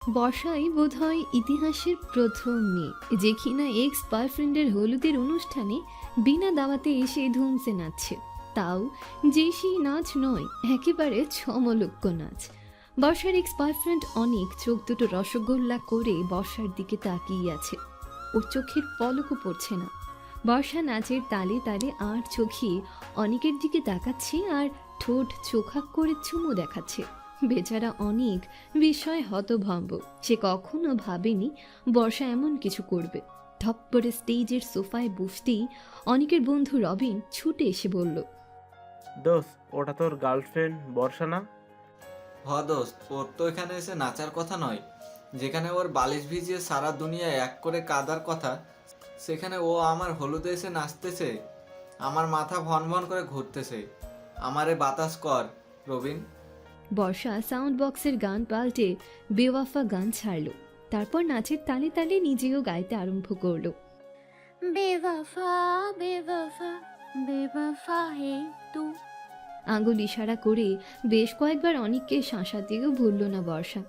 বর্ষাই বোধহয় ইতিহাসের প্রথম মেয়ে যে কিনা এক্স বয়ফ্রেন্ডের হলুদের অনুষ্ঠানে বিনা দাওয়াতে এসে ধুমসে নাচছে। তাও যে সেই নাচ নয়, একেবারে ছমলক্ষ নাচ। বর্ষার এক্স বয়ফ্রেন্ড অনেক চোখ দুটো রসগোল্লা করে বর্ষার দিকে তাকিয়ে আছে। ওর চোখের পলকও পড়ছে না। বর্ষা নাচের তালে তালে আর চোখে অনেকের দিকে তাকাচ্ছে আর ঠোঁট চোখা করে চুমু দেখাচ্ছে। বেচারা অনেক বিষয় হতভম্ব। সে কখনো ভাবেনি বর্ষা এমন কিছু করবে। ধপ করে স্টেজের সোফায় বসতেই অনেকের বন্ধু রবিন ছুটে এসে বলল, দোস্ত, ওটা তোর গার্লফ্রেন্ড বর্ষা না? দোস্ত, ওর তো এখানে এসে নাচার কথা নয়। যেখানে ওর বালিশ ভিজিয়ে সারা দুনিয়া এক করে কাদার কথা, সেখানে ও আমার হলুদে এসে নাচতেছে। আমার মাথা ভন ভন করে ঘুরতেছে। আমারে বাতাস কর রবিন। বর্ষা সাউন্ড বক্সের গান পাল্টে বেওয়াফা গান ছাড়ল। তারপর নাচের তালে তালে নিজেও গাইতে আরম্ভ করলো। বেওয়াফা বেওয়াফা বেওয়াফা হে তু। আঙুল ইশারা করে বেশ কয়েকবার অনেককে শাঁসাতেও ভুলল না বর্ষা।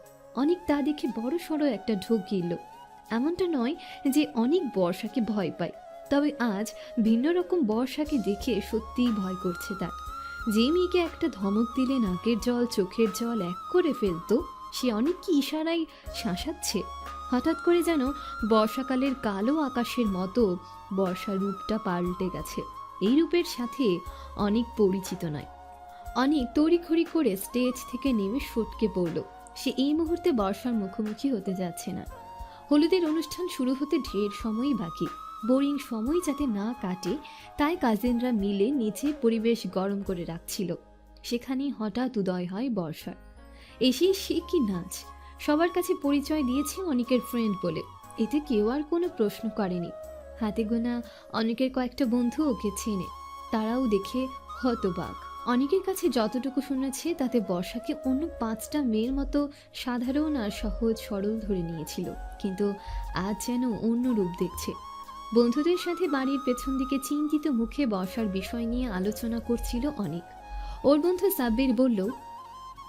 অনেক তা দেখে বড় সড়ো একটা ঢোক গিলল। এমনটা নয় যে অনেক বর্ষাকে ভয় পায়, তবে আজ ভিন্ন রকম বর্ষাকে দেখে সত্যিই ভয় করছে তার। যে মেয়েকে একটা ধমক দিলে নাকের জল চোখের জল এক করে ফেলতো, সে অনেক কি ইশারায় শাঁসাচ্ছে। হঠাৎ করে যেন বর্ষাকালের কালো আকাশের মতো বর্ষার রূপটা পাল্টে গেছে। এই রূপের সাথে অনেক পরিচিত নয়। অনেক তড়িঘড়ি করে স্টেজ থেকে নেমে সটকে পড়ল। সে এই মুহূর্তে বর্ষার মুখোমুখি হতে যাচ্ছে না। হলুদের অনুষ্ঠান শুরু হতে ঢের সময়ই বাকি। বোরিং সময় যাতে না কাটে তাই কাজিনরা মিলে নিচে পরিবেশ গরম করে রাখছিল। সেখানেই হঠাৎ উদয় হয় বর্ষার। এসে সে কি নাচ! সবার কাছে পরিচয় দিয়েছে অনেকের ফ্রেন্ড বলে। এতে কেউ আর কোনো প্রশ্ন করেনি। হাতে গোনা অনেকের কয়েকটা বন্ধু ওকে চেনে, তারাও দেখে হতবাক। অনেকের কাছে যতটুকু শুনেছে তাতে বর্ষাকে অন্য 5টা মেয়ের মতো সাধারণ আর সহজ সরল ধরে নিয়েছিল, কিন্তু আজ যেন অন্য রূপ দেখছে। বন্ধুদের সাথে বাড়ির পেছন দিকে চিন্তিত মুখে বর্ষার বিষয় নিয়ে আলোচনা করছিল অনেক। ওর বন্ধু সাব্বির বলল,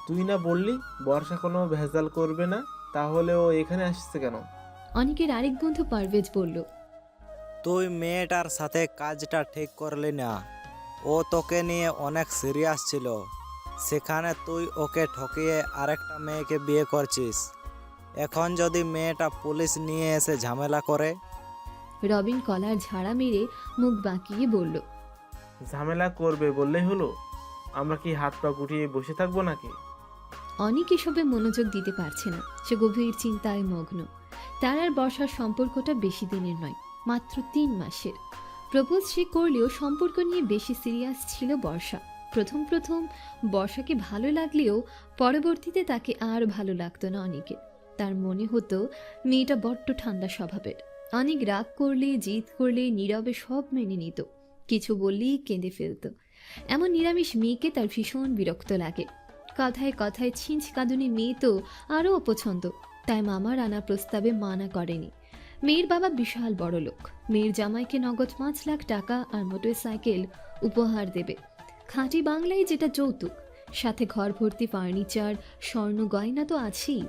তুই না বললি বর্ষা কোনো ভেজাল করবে না, তাহলে ও এখানে আসছে কেন? অনেকের আরেক বন্ধু পারভেজ বলল, তুই মেয়েটার সাথে কাজটা ঠিক করলি না। ও তোকে নিয়ে অনেক সিরিয়াস ছিল, সেখানে তুই ওকে ঠকিয়ে আরেকটা মেয়েকে বিয়ে করছিস। এখন যদি মেয়েটা পুলিশ নিয়ে এসে ঝামেলা করে? রবিন কলার ঝাড়া মেরে মুখ বাঁকিয়ে বলল, ঝামেলা করবে বললেই হলো? আমরা কি হাত পা গুটিয়ে বসে থাকবো নাকি? অনেক এসবে মনোযোগ দিতে পারছে না। সে গভীর চিন্তায় মগ্ন। তার আর বর্ষার সম্পর্কটা বেশি দিনের নয়, মাত্র 3 মাসের। প্রপোজ সে করলেও সম্পর্ক নিয়ে বেশি সিরিয়াস ছিল বর্ষা। প্রথম প্রথম বর্ষাকে ভালো লাগলেও পরবর্তীতে তাকে আর ভালো লাগতো না অনেকের। তার মনে হতো মেয়েটা বড্ড ঠান্ডা স্বভাবের। অনেক রাগ করলে জিদ করলে নীরবে সব মেনে নিত, কিছু বললেই কেঁদে ফেলতো। এমন নিরামিষ মেয়েকে তার ভীষণ বিরক্ত লাগে। কথায় কথায় ছিঁচ কাঁদুনি মেয়ে তো আরও অপছন্দ। তাই মামার আনা প্রস্তাবে মানা করেনি। মেয়ের বাবা বিশাল বড় লোক। মেয়ের জামাইকে নগদ 5 লাখ টাকা আর মোটরসাইকেল উপহার দেবে। খাঁটি বাংলায় যেটা যৌতুক, সাথে ঘর ভর্তি ফার্নিচার, স্বর্ণ গয়না তো আছেই।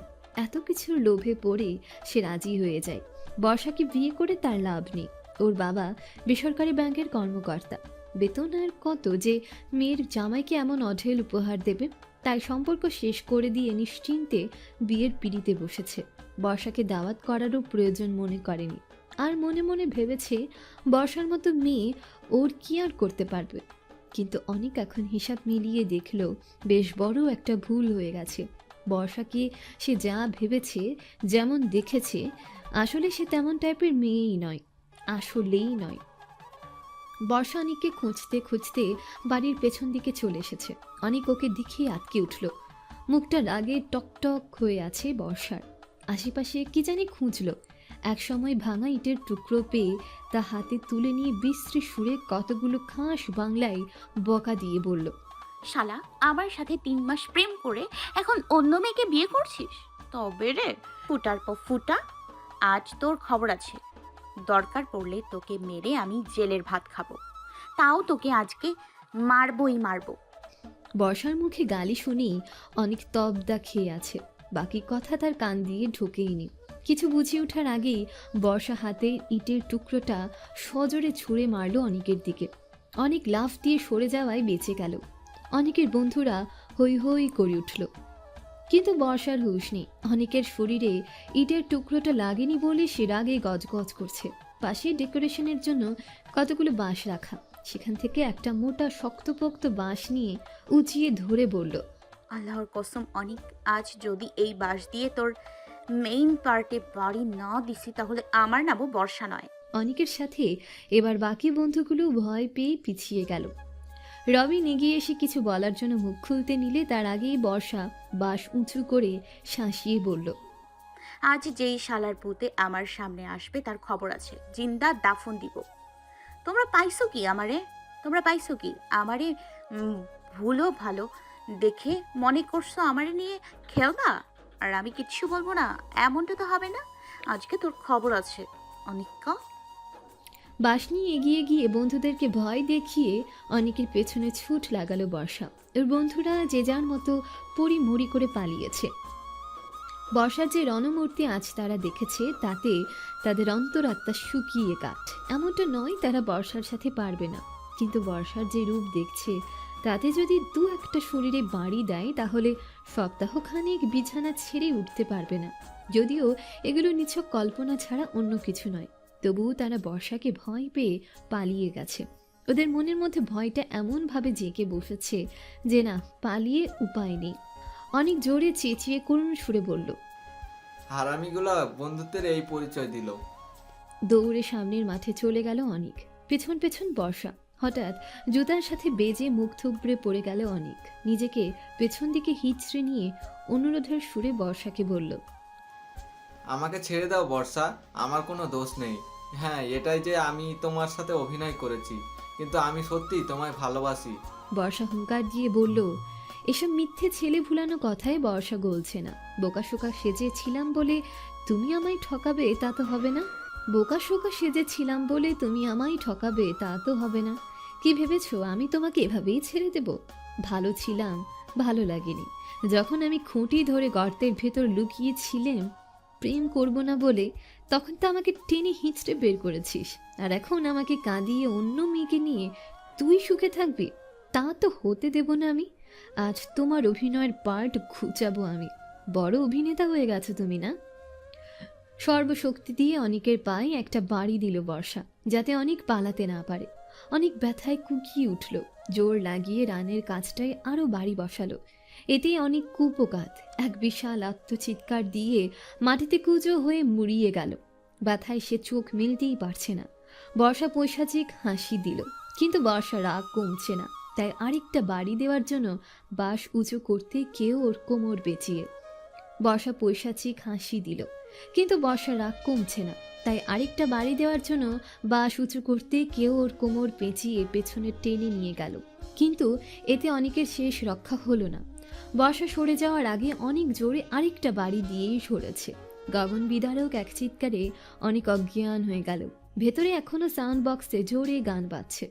এত কিছুর লোভে পড়ে সে রাজি হয়ে যায়। বর্ষাকে বিয়ে করে তার লাভ নেই। ওর বাবা বেসরকারি ব্যাংকের কর্মকর্তা। বেতন আর কত যে মেয়ের জামাইকে এমন অঢেল উপহার দেবে। তাই সম্পর্ক শেষ করে দিয়ে নিশ্চিন্তে বিয়ের পিড়িতে বসেছে। বর্ষাকে দাওয়াত করারও প্রয়োজন মনে করেনি। আর মনে মনে ভেবেছে বর্ষার মতো মেয়ে ওর কি আর করতে পারবে। কিন্তু অনেক এখন হিসাব মিলিয়ে দেখলো বেশ বড় একটা ভুল হয়ে গেছে। বর্ষাকে সে যা ভেবেছে, যেমন দেখেছে, আসলে সে তেমন টাইপের মেয়েই নয়, আসলেই নয়। বর্ষা অনেককে খুঁজতে খুঁজতে বাড়ির পেছন দিকে চলে এসেছে। অনেক ওকে দেখেই আটকে উঠল। মুখটা রাগে টকটক হয়ে আছে বর্ষার। আশেপাশে কি জানি খুঁজল। একসময় ভাঙা ইটের টুকরো পেয়ে তা হাতে তুলে নিয়ে বিশ্রী সুরে কতগুলো খাস বাংলায় বকা দিয়ে বলল, শালা, আমার সাথে 3 মাস প্রেম করে এখন অন্য মেয়েকে বিয়ে করছিস? তবে রে ফুটার পর ফুটা, আজ তোর খবর আছে। দরকার পড়লে তোকে মেরে আমি জেলের ভাত খাবো, তাও তোকে আজকে মারবই মারবো। বর্ষার মুখে গালি শুনেই অনেক তবদা খেয়ে আছে। বাকি কথা তার কান দিয়ে ঢোকেইনি। কিছু বুঝে ওঠার আগেই বর্ষা হাতের ইটের টুকরোটা সজোরে ছুঁড়ে মারল অনিকের দিকে। অনেক লাফ দিয়ে সরে যাওয়ায় বেঁচে গেল। অনেকের বন্ধুরা হৈ হৈ করে উঠল, কিন্তু বর্ষার হুঁশ নেই। অনেকের শরীরে ইটের টুকরোটা লাগেনি বলে সে রাগে গজগজ করছে। পাশে ডেকোরেশনের জন্য কতগুলো বাঁশ রাখা, সেখান থেকে একটা মোটা শক্তপোক্ত বাঁশ নিয়ে উঁচিয়ে ধরে বলল, আল্লাহর কসম অনেক, আজ যদি এই বাঁশ দিয়ে তোর মেইন পার্টে বাড়ি না দিছি তাহলে আমার নামও বর্ষা নয়। অনিকের সাথে এবার বাকি বন্ধুগুলো ভয় পেয়ে পিছিয়ে গেল। রবিন এগিয়ে এসে কিছু বলার জন্য মুখ খুলতে নিলে তার আগেই বর্ষা বাঁশ উঁচু করে শাঁসিয়ে বলল, আজ যেই শালার পুতে আমার সামনে আসবে তার খবর আছে, জিন্দা দাফন দিব। তোমরা পাইছো কি আমারে? তোমরা পাইছো কি আমারে? ভুলো ভালো দেখে মনে করছো আমারে নিয়ে খেলবা আর আমি কিচ্ছু বলবো না? এমনটা তো হবে না। আজকে তোর খবর আছে অনিকা। বাঁশ নিয়ে এগিয়ে গিয়ে বন্ধুদেরকে ভয় দেখিয়ে অনেকের পেছনে ছুট লাগালো বর্ষা। ওর বন্ধুরা যে যার মতো পরিমরি করে পালিয়েছে। বর্ষার যে রণমূর্তি আজ তারা দেখেছে তাতে তাদের অন্তরাত্মা শুকিয়ে কাঠ। এমনটা নয় তারা বর্ষার সাথে পারবে না, কিন্তু বর্ষার যে রূপ দেখছে তাতে যদি দু একটা শরীরে বাড়ি দেয় তাহলে সপ্তাহখানেক বিছানা ছেড়ে উঠতে পারবে না। যদিও এগুলো নিছক কল্পনা ছাড়া অন্য কিছু নয়, তবুও তারা বর্ষাকে ভয় পেয়ে পালিয়ে গেছে। ওদের মনের মধ্যে ভয়টা এমনভাবে জেঁকে বসেছে যে না, পালিয়ে উপায় নেই। অনেক জোরে চেঁচিয়ে করুণ সুরে বলল, হারামিগুলা বন্ধুত্বের এই পরিচয় দিল। দৌড়ে সামনের মাঠে চলে গেল অনিক, পেছন পেছন বর্ষা। হঠাৎ জুতার সাথে বেজে মুখ থুবড়ে পড়ে গেল অনিক। নিজেকে পেছন দিকে হিচড়ে নিয়ে অনুরোধের সুরে বর্ষাকে বলল, আমাকে ছেড়ে দাও বর্ষা, আমার কোনো দোষ নেই। হ্যাঁ, এটাই যে আমি তোমার সাথে অভিনয় করেছি, কিন্তু আমি সত্যি তোমায় ভালোবাসি। বর্ষা হুঙ্কার দিয়ে বলল, এসব মিথ্যে ছেলে ভুলানো কথায় বর্ষা গলছে না। বোকাশোকা সেজেছিলাম বলে তুমি আমায় ঠকাবে তা তো হবে না। বোকাশোকা সেজেছিলাম বলে তুমি আমায় ঠকাবে তা তো হবে না। কি ভেবেছো আমি তোমাকে এভাবেই ছেড়ে দেব? ভালো ছিলাম, ভালো লাগেনি। যখন আমি খুঁটি ধরে গর্তের ভেতর লুকিয়েছিলাম প্রেম করব না বলে, তখন তো আমাকে টেনে হিঁচড়ে বের করেছিস। আর এখন আমাকে কাঁদিয়ে অন্য মেয়েকে নিয়ে তুই সুখে থাকবি, তা তো হতে দেব না আমি। আজ তোমার অভিনয়ের পার্ট ঘুচাবো আমি। বড় অভিনেতা হয়ে গেছো তুমি না? সর্বশক্তি দিয়ে অনেকের পায়ে একটা বাড়ি দিল বর্ষা, যাতে অনেক পালাতে না পারে। অনেক ব্যথায় কুকিয়ে উঠল, জোর লাগিয়ে রানের কাজটায় আরও বাড়ি বসালো। এতে অনেক কুপোকাত এক বিশাল আত্মচিৎকার দিয়ে মাটিতে কুজো হয়ে মুড়িয়ে গেল। ব্যথায় সে চোখ মেলতেই পারছে না। বর্ষা পৈশাচিক হাসি দিল, কিন্তু বর্ষা রাগ কমছে না। তাই আরেকটা বাড়ি দেওয়ার জন্য বাঁশ উঁচু করতে কেউ ওর কোমর বেঁচিয়ে। বর্ষা পৈশাচিক হাসি দিল, কিন্তু বর্ষা রাগ কমছে না। তাই আরেকটা বাড়ি দেওয়ার জন্য বাঁশ উঁচু করতে কেউ ওর কোমর পেঁচিয়ে পেছনে টেনে নিয়ে গেল, কিন্তু এতে অনেকের শেষ রক্ষা হলো না। বর্ষা সরে যাওয়ার আগে অনেক জোরে আরেকটা বাড়ি দিয়েই সরেছে। গগন বিদারক এক চিৎকারে অনেক অজ্ঞান হয়ে গেল। ভেতরে এখনো সাউন্ড বক্সে জোরে গান বাজছে।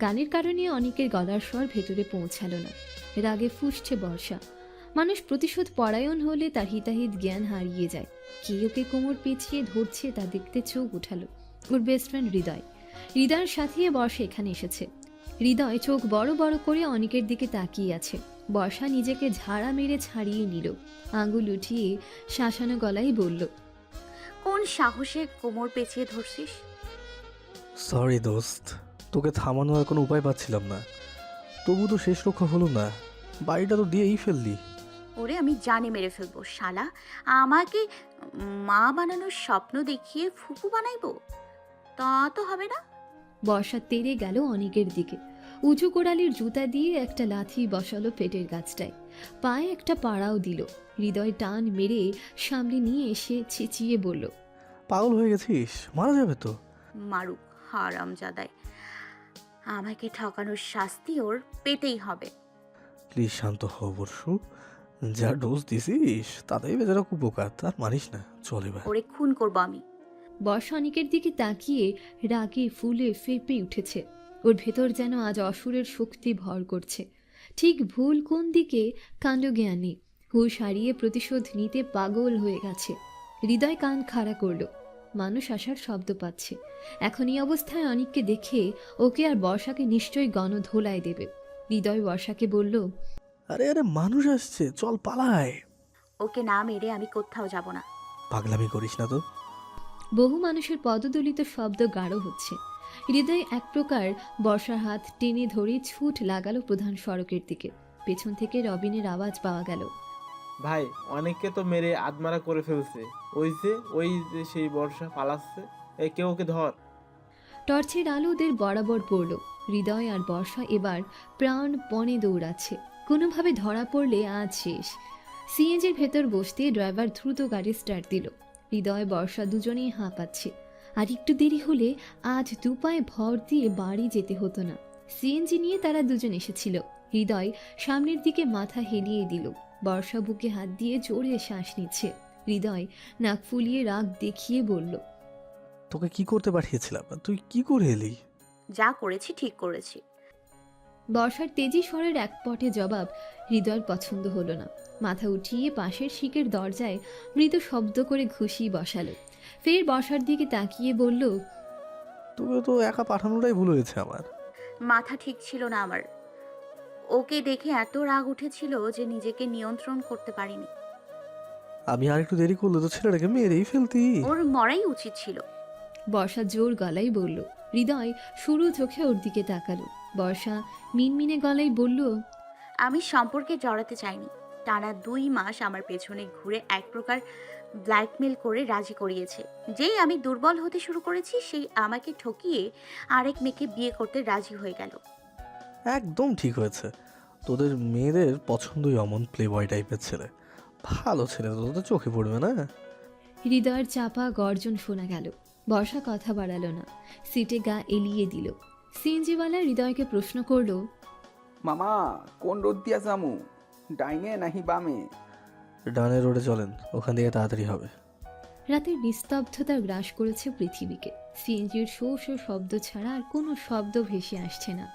গানের কারণে অনেকের গলার স্বর ভেতরে পৌঁছালো না। রাগে ফুঁসছে বর্ষা। মানুষ প্রতিশোধ পরায়ণ হলে তার হিতাহিত জ্ঞান হারিয়ে যায়। কে ওকে কোমর পেঁচিয়ে ধরছে তা দেখতে চোখ উঠালো ওর বেস্ট ফ্রেন্ড হৃদয়। হৃদয়ের সাথে বর্ষা এখানে এসেছে। হৃদয় চোখ বড় বড় করে অনেকের দিকে তাকিয়ে আছে। বর্ষা নিজেকে ঝাড়া মেরে ছাড়িয়ে নিল, আঙুল উঠিয়ে শাসানো গলায় বলল, কোন সাহসে কোমর পেঁচিয়ে ধরছিস? সরি দোস্ত, তোকে থামানোর আর কোনো উপায় পাচ্ছিলাম না। তবু তো শেষ রক্ষা হলো না, বাড়িটা তো দিয়েই ফেললি। ওরে আমি জানে মেরে ফেলবো শালা। আমাকে মা বানানোর স্বপ্ন দেখিয়ে ফুপু বানাইবো? তা তো হবে না। বর্ষা তেড়ে গেল অনেকের দিকে। উঁচু কোড়ালির জুতা দিয়ে একটা লাথি বসালো পেটের গাছটায়। পায়ে একটা পাড়াও দিল। হৃদয় টান মেরে সামনে নিয়ে এসে চেঁচিয়ে বলল, পাগল হয়ে গেছিস? মারা যাবে তো। মারুক হারামজাদায়, আমাকে ঠকানোর শাস্তি ওর পেতেই হবে। প্লিজ শান্ত হও বর্ষু, যা ডোজ দিছিস তাতেই বেচারা কুপোকাত, আর মারিস না, চলে এবার। ওরে খুন করবো আমি। বর্ষা অনেকের দিকে তাকিয়ে রাগে ফুলে ফেঁপে উঠেছে। ওর ভেতর যেন আজ অসুরের শক্তি ভর করছে। ঠিক ভুল কোন দিকে কাণ্ডজ্ঞান নেই। হুঁশ হারিয়ে প্রতিশোধ নিতে পাগল হয়ে গেছে। হৃদয় কান খাড়া করলো। মানুষ আসার শব্দ পাচ্ছে। এখন এই অবস্থায় অনিককে দেখে ওকে আর বর্ষাকে নিশ্চয়ই গণধোলাই দেবে। হৃদয় বর্ষাকে বলল, আরে আরে মানুষ আসছে, চল পালায়। ওকে না মেরে আমি কোথাও যাব না। পাগলামি করিস না তো। বহু মানুষের পদদলিত শব্দ গাঢ় হচ্ছে। হৃদয় এক প্রকার বর্ষার হাত টেনে ধরে ছুট লাগালো প্রধান সড়কের দিকে। পেছন থেকে রবিনের আওয়াজ পাওয়া গেল, ভাই অনেককে তো মেরে আদমারা করে ফেলছে। ওই যে সেই বর্ষা পালাচ্ছে, কেউ ওকে ধর। টর্চের আলো ওদের বরাবর পড়ল। হৃদয় আর বর্ষা এবার প্রাণপণে দৌড়াচ্ছে। কোনোভাবে ধরা পড়লে আজ শেষ। সিএনজির ভেতর বসতে ড্রাইভার দ্রুত গাড়ি স্টার্ট দিল। হৃদয় বর্ষা দুজনেই হাঁপাচ্ছে। আর একটু দেরি হলে আজ দুপায়ে ভর দিয়ে বাড়ি যেতে হতো না। সিএনজি নিয়ে তারা দুজন এসেছিল। হৃদয় সামনের দিকে মাথা হেলিয়ে দিল। বর্ষা বুকে হাত দিয়ে জোরে শ্বাস নিচ্ছে। হৃদয় নাক ফুলিয়ে রাগ দেখিয়ে বলল, তোকে কি করতে পাঠিয়েছিলাম, তুই কি করে এলি? যা করেছি ঠিক করেছি। বর্ষার তেজি স্বরের এক পটে জবাব হৃদয়ের পছন্দ হলো না। মাথা উঠিয়ে পাশের শিকের দরজায় মৃদু শব্দ করে ঘুষি বসালো। ফের বর্ষার দিকে তাকিয়ে বলল, তোকে তো একা পাঠানোটাই ভুল হয়েছে আমার। মাথা ঠিক ছিল না আমার। ওকে দেখে এত রাগ উঠেছিল যে নিজেকে নিয়ন্ত্রণ করতে পারিনি। আমি আর একটু দেরি করলে তো ছেলেটাকে মেরেই ফেলতি। ওর মরাই উচিত ছিল। বর্ষা জোর গলায় বলল। হৃদয় শুরু চোখে ওর দিকে তাকালো। বর্ষা মিনমিনে গলায় বলল, আমি সম্পর্কে জড়াতে চাইনি। টানা 2 মাস আমার পেছনে ঘুরে এক প্রকার ব্ল্যাকমেল করে রাজি করিয়েছে। যেই আমি দুর্বল হতে শুরু করেছি সেই আমাকে ঠকিয়ে আরেক মেয়েকে বিয়ে করতে রাজি হয়ে গেল। একদম ঠিক হয়েছে। তোদের মেয়েদের পছন্দই অমন প্লে বয় টাইপের ছেলে। ভালো ছেলে তো তোদের চোখে পড়বে না। হৃদয়ের চাপা গর্জন শোনা গেল। বর্ষা কথা বাড়ালো না, সিটে গা এলিয়ে দিল। সিএনজিওয়ালা হৃদয়কে প্রশ্ন করলো, মামা কোন রোড দিয়া যামু, ডাইনে নাহি বামে? ডানে রোডে চলেন, ওখান থেকে তাড়াতাড়ি হবে। রাতের নিস্তব্ধতা গ্রাস করেছে পৃথিবীকে। সিএনজির শো শো শব্দ ছাড়া আর কোনো শব্দ ভেসে আসছে না।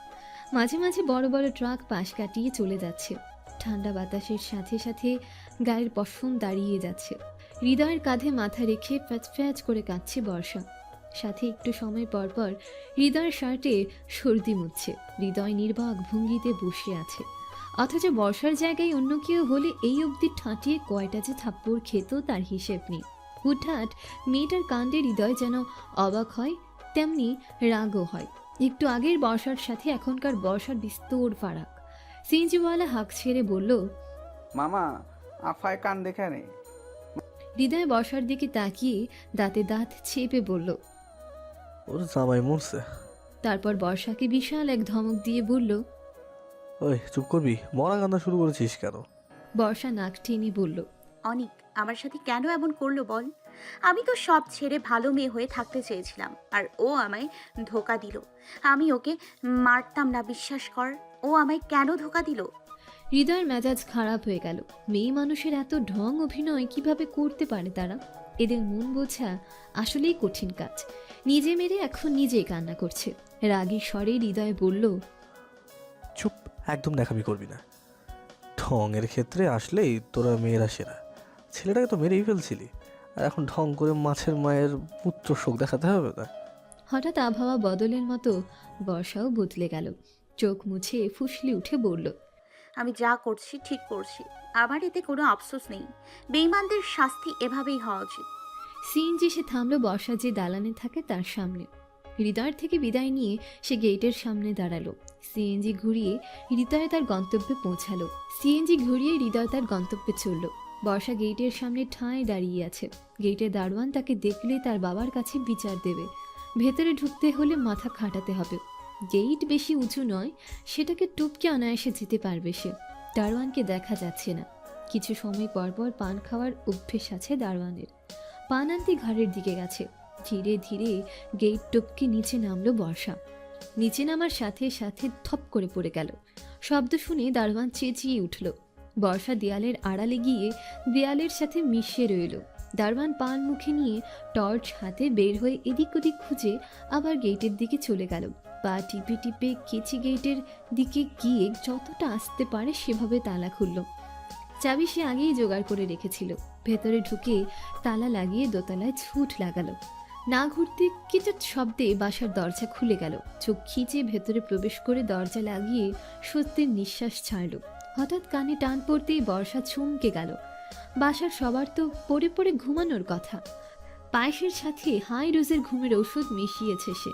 মাঝে মাঝে বড় বড় ট্রাক পাশ কাটিয়ে চলে যাচ্ছে। ঠান্ডা বাতাসের সাথে সাথে গায়ের পশম দাঁড়িয়ে যাচ্ছে। হৃদয়ের কাঁধে মাথা রেখে ফ্যাচ ফ্যাচ করে কাঁদছে বর্ষা। সাথে একটু সময় পর পর হৃদয়ের শার্টে সর্দি মুছছে। হৃদয় নির্বাক ভঙ্গিতে বসে আছে। অথচ বর্ষার জায়গায় অন্য কেউ হলে এই অবধি ঠাঁটিয়ে কয়টা যে থাপ্পড় খেত তার হিসেব নেই। হুটহাট মেয়েটার কাণ্ডে হৃদয় যেন অবাক হয়, তেমনি রাগও হয়। একটু আগের বর্ষার সাথে এখনকার বর্ষার বিস্তর ফারাক। সিএনজিওয়ালা হাঁক ছেড়ে বলল, মামা আফায় কান দেখে নে। হৃদয় বর্ষার দিকে তাকিয়ে দাঁতে দাঁত চেপে বলল। ওর জামাই মরছে। তারপর বর্ষাকে বিশাল এক ধমক দিয়ে বলল। ওই চুপ করবি, মরা কান্না শুরু করেছিস কেন? বর্ষা নাক টেনে বলল, অনিক আমার সাথে কেন এমন করলো বল? আমি তো সব ছেড়ে ভালো মেয়ে হয়ে থাকতে চেয়েছিলাম, আর ও আমায় ধোকা দিল। আমি ওকে মারতাম না, বিশ্বাস কর। ও আমায় কেন ধোকা দিল? হৃদয়ের মেজাজ খারাপ হয়ে গেল। মেয়ে মানুষের এত ঢং অভিনয় কিভাবে করতে পারে তারা? এদের মন বোঝা আসলেই কঠিন কাজ। নিজে মেরে এখন নিজেই কান্না করছে। রাগী স্বরে হৃদয় বলল, চুপ, একদম দেখামি করবি না। ঢংয়ের ক্ষেত্রে আসলেই তোরা মেয়েরা সেরা। ছেলেটাকে তো মেরেই ফেলছিলি, আর এখন ঢং করে মাছের মায়ের পুত্র শোক দেখাতে হবে না। হঠাৎ আবহাওয়া বদলের মতো বর্ষাও বদলে গেল। চোখ মুছে ফুসলি উঠে বলল, আমি যা করছি ঠিক করছি। আমার এতে কোনো আফসোস নেই। বেঈমানদের শাস্তি এভাবেই হওয়া উচিত। সিএনজি সে থামলো বর্ষা যে দালানে থাকে তার সামনে। হৃদয়ের থেকে বিদায় নিয়ে সে গেটের সামনে দাঁড়ালো। সিএনজি ঘুরিয়ে হৃদয় তার গন্তব্যে পৌঁছালো। হৃদয় তার গন্তব্যে চলল। বর্ষা গেটের সামনে ঠাঁই দাঁড়িয়ে আছে। গেটের দারোয়ান তাকে দেখলে তার বাবার কাছে বিচার দেবে। ভেতরে ঢুকতে হলে মাথা খাটাতে হবে। গেট বেশি উঁচু নয়, সেটাকে টপকে অনায়াসে যেতে পারবে সে। দারোয়ানকে দেখা যাচ্ছে না। কিছু সময় পর পর পান খাওয়ার অভ্যেস আছে দারোয়ানের। পান আনতে ঘাড়ের দিকে গেছে। ধীরে ধীরে গেট টপকে নিচে নামলো বর্ষা। নিচে নামার সাথে সাথে থপ করে পড়ে গেল। শব্দ শুনে দারোয়ান চেঁচিয়ে উঠল। বর্ষা দেয়ালের আড়ালে গিয়ে দেয়ালের সাথে মিশে রইল। দারোয়ান পান মুখে নিয়ে টর্চ হাতে বের হয়ে এদিক ওদিক খুঁজে আবার গেটের দিকে চলে গেল। পা টিপে টিপে কেচি গেটের দিকে গিয়ে যতটা আসতে পারে সেভাবে তালা খুলল। চাবি সে আগেই জোগাড় করে রেখেছিল। ভেতরে ঢুকে তালা লাগিয়ে দোতলায় ছুট লাগালো। না ঘুরতে কিছু শব্দে বাসার দরজা খুলে গেল। চোখ খিচে ভেতরে প্রবেশ করে দরজা লাগিয়ে স্বস্তির নিঃশ্বাস ছাড়ল। হঠাৎ কানে টান পড়তেই বর্ষা চমকে গেল। বাসার সবার তো পড়ে পড়ে ঘুমানোর কথা। পায়েসের সাথে হাই রোজের ঘুমের ওষুধ মিশিয়েছে সে।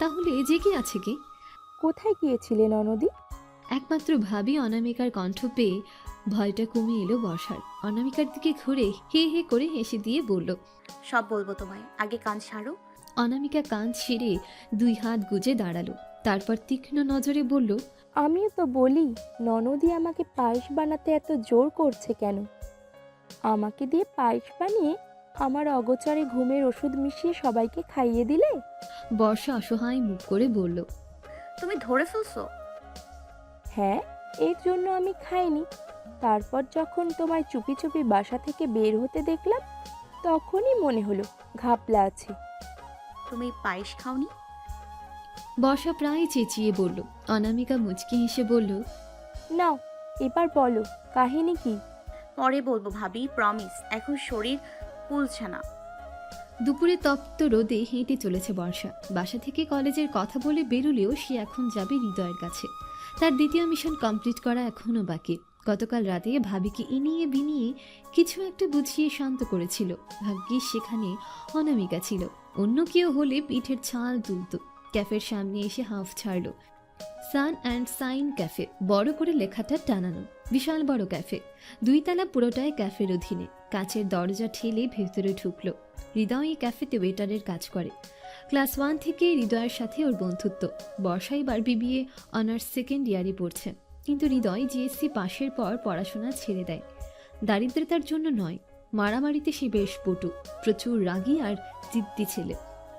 তাহলে জেগে আছে কে? কোথায় গিয়েছিলে ননদি? একমাত্র ভাবি অনামিকার কণ্ঠ পেয়ে ভয়টা কমে এলো বর্ষার। অনামিকার দিকে ঘুরে হে হে করে হেসে দিয়ে বলল, সব বলবো তোমায়, আগে কান ছাড়ো। অনামিকা কান ছিঁড়ে 2 হাত গুজে দাঁড়ালো। তারপর তীক্ষ্ণ নজরে বলল, আমিও তো বলি, ননদি আমাকে পায়েস বানাতে এত জোর করছে কেন? আমাকে দিয়ে পায়েস বানিয়ে আমার অগোচরে ঘুমের ওষুধ মিশিয়ে সবাইকে খাইয়ে দিলে। বর্ষা অসহায় মুখ করে বলল, তুমি ধরে ফেলছো? হ্যাঁ, এর জন্য আমি খাইনি। তারপর যখন তোমায় চুপি চুপি বাসা থেকে বের হতে দেখলাম, তখনই মনে হলো ঘাপলা আছে। তুমি পায়েস খাওনি? বর্ষা প্রায় চেঁচিয়ে বলল। অনামিকা মুচকি হেসে বলল, নাও এবার বলো, কাহিনী কি? পরে বলবো ভাবি, প্রমিস। এখন শরীর কুলছে না। দুপুরে তপ্ত রোদে হেঁটে চলেছে বর্ষা। বাসা থেকে কলেজের কথা বলে বেরুলেও সে এখন যাবে হৃদয়ের কাছে। তার দ্বিতীয় মিশন কমপ্লিট করা এখনও বাকি। গতকাল রাতে ভাবিকে ইনিয়ে বিনিয়ে কিছু একটা বুঝিয়ে শান্ত করেছিল। ভাগ্যিস সেখানে অনামিকা ছিল। অন্য কেউ হলে পিঠের ছাল তুলত। ক্যাফের সামনে এসে হাঁফ ছাড়ল। সান অ্যান্ড সাইন ক্যাফে, বড় করে লেখাটা টানানো। বিশাল বড় ক্যাফে, 2 তলা পুরোটাই ক্যাফের অধীনে। কাচের দরজা ঠেলে ভেতরে ঢুকলো। হৃদয় এই ক্যাফেতে ওয়েটারের কাজ করে। ক্লাস 1 থেকে হৃদয়ের সাথে ওর বন্ধুত্ব। বর্ষা এবার বিবিএ অনার্স 2nd ইয়ারে পড়ছে। কিন্তু হৃদয় জিএসসি পাশের পর পড়াশোনা ছেড়ে দেয়। দারিদ্রতার জন্য নয়, মারামারিতে সে বেশ পটু, প্রচুর রাগী আর জিদ্দি ছেলে।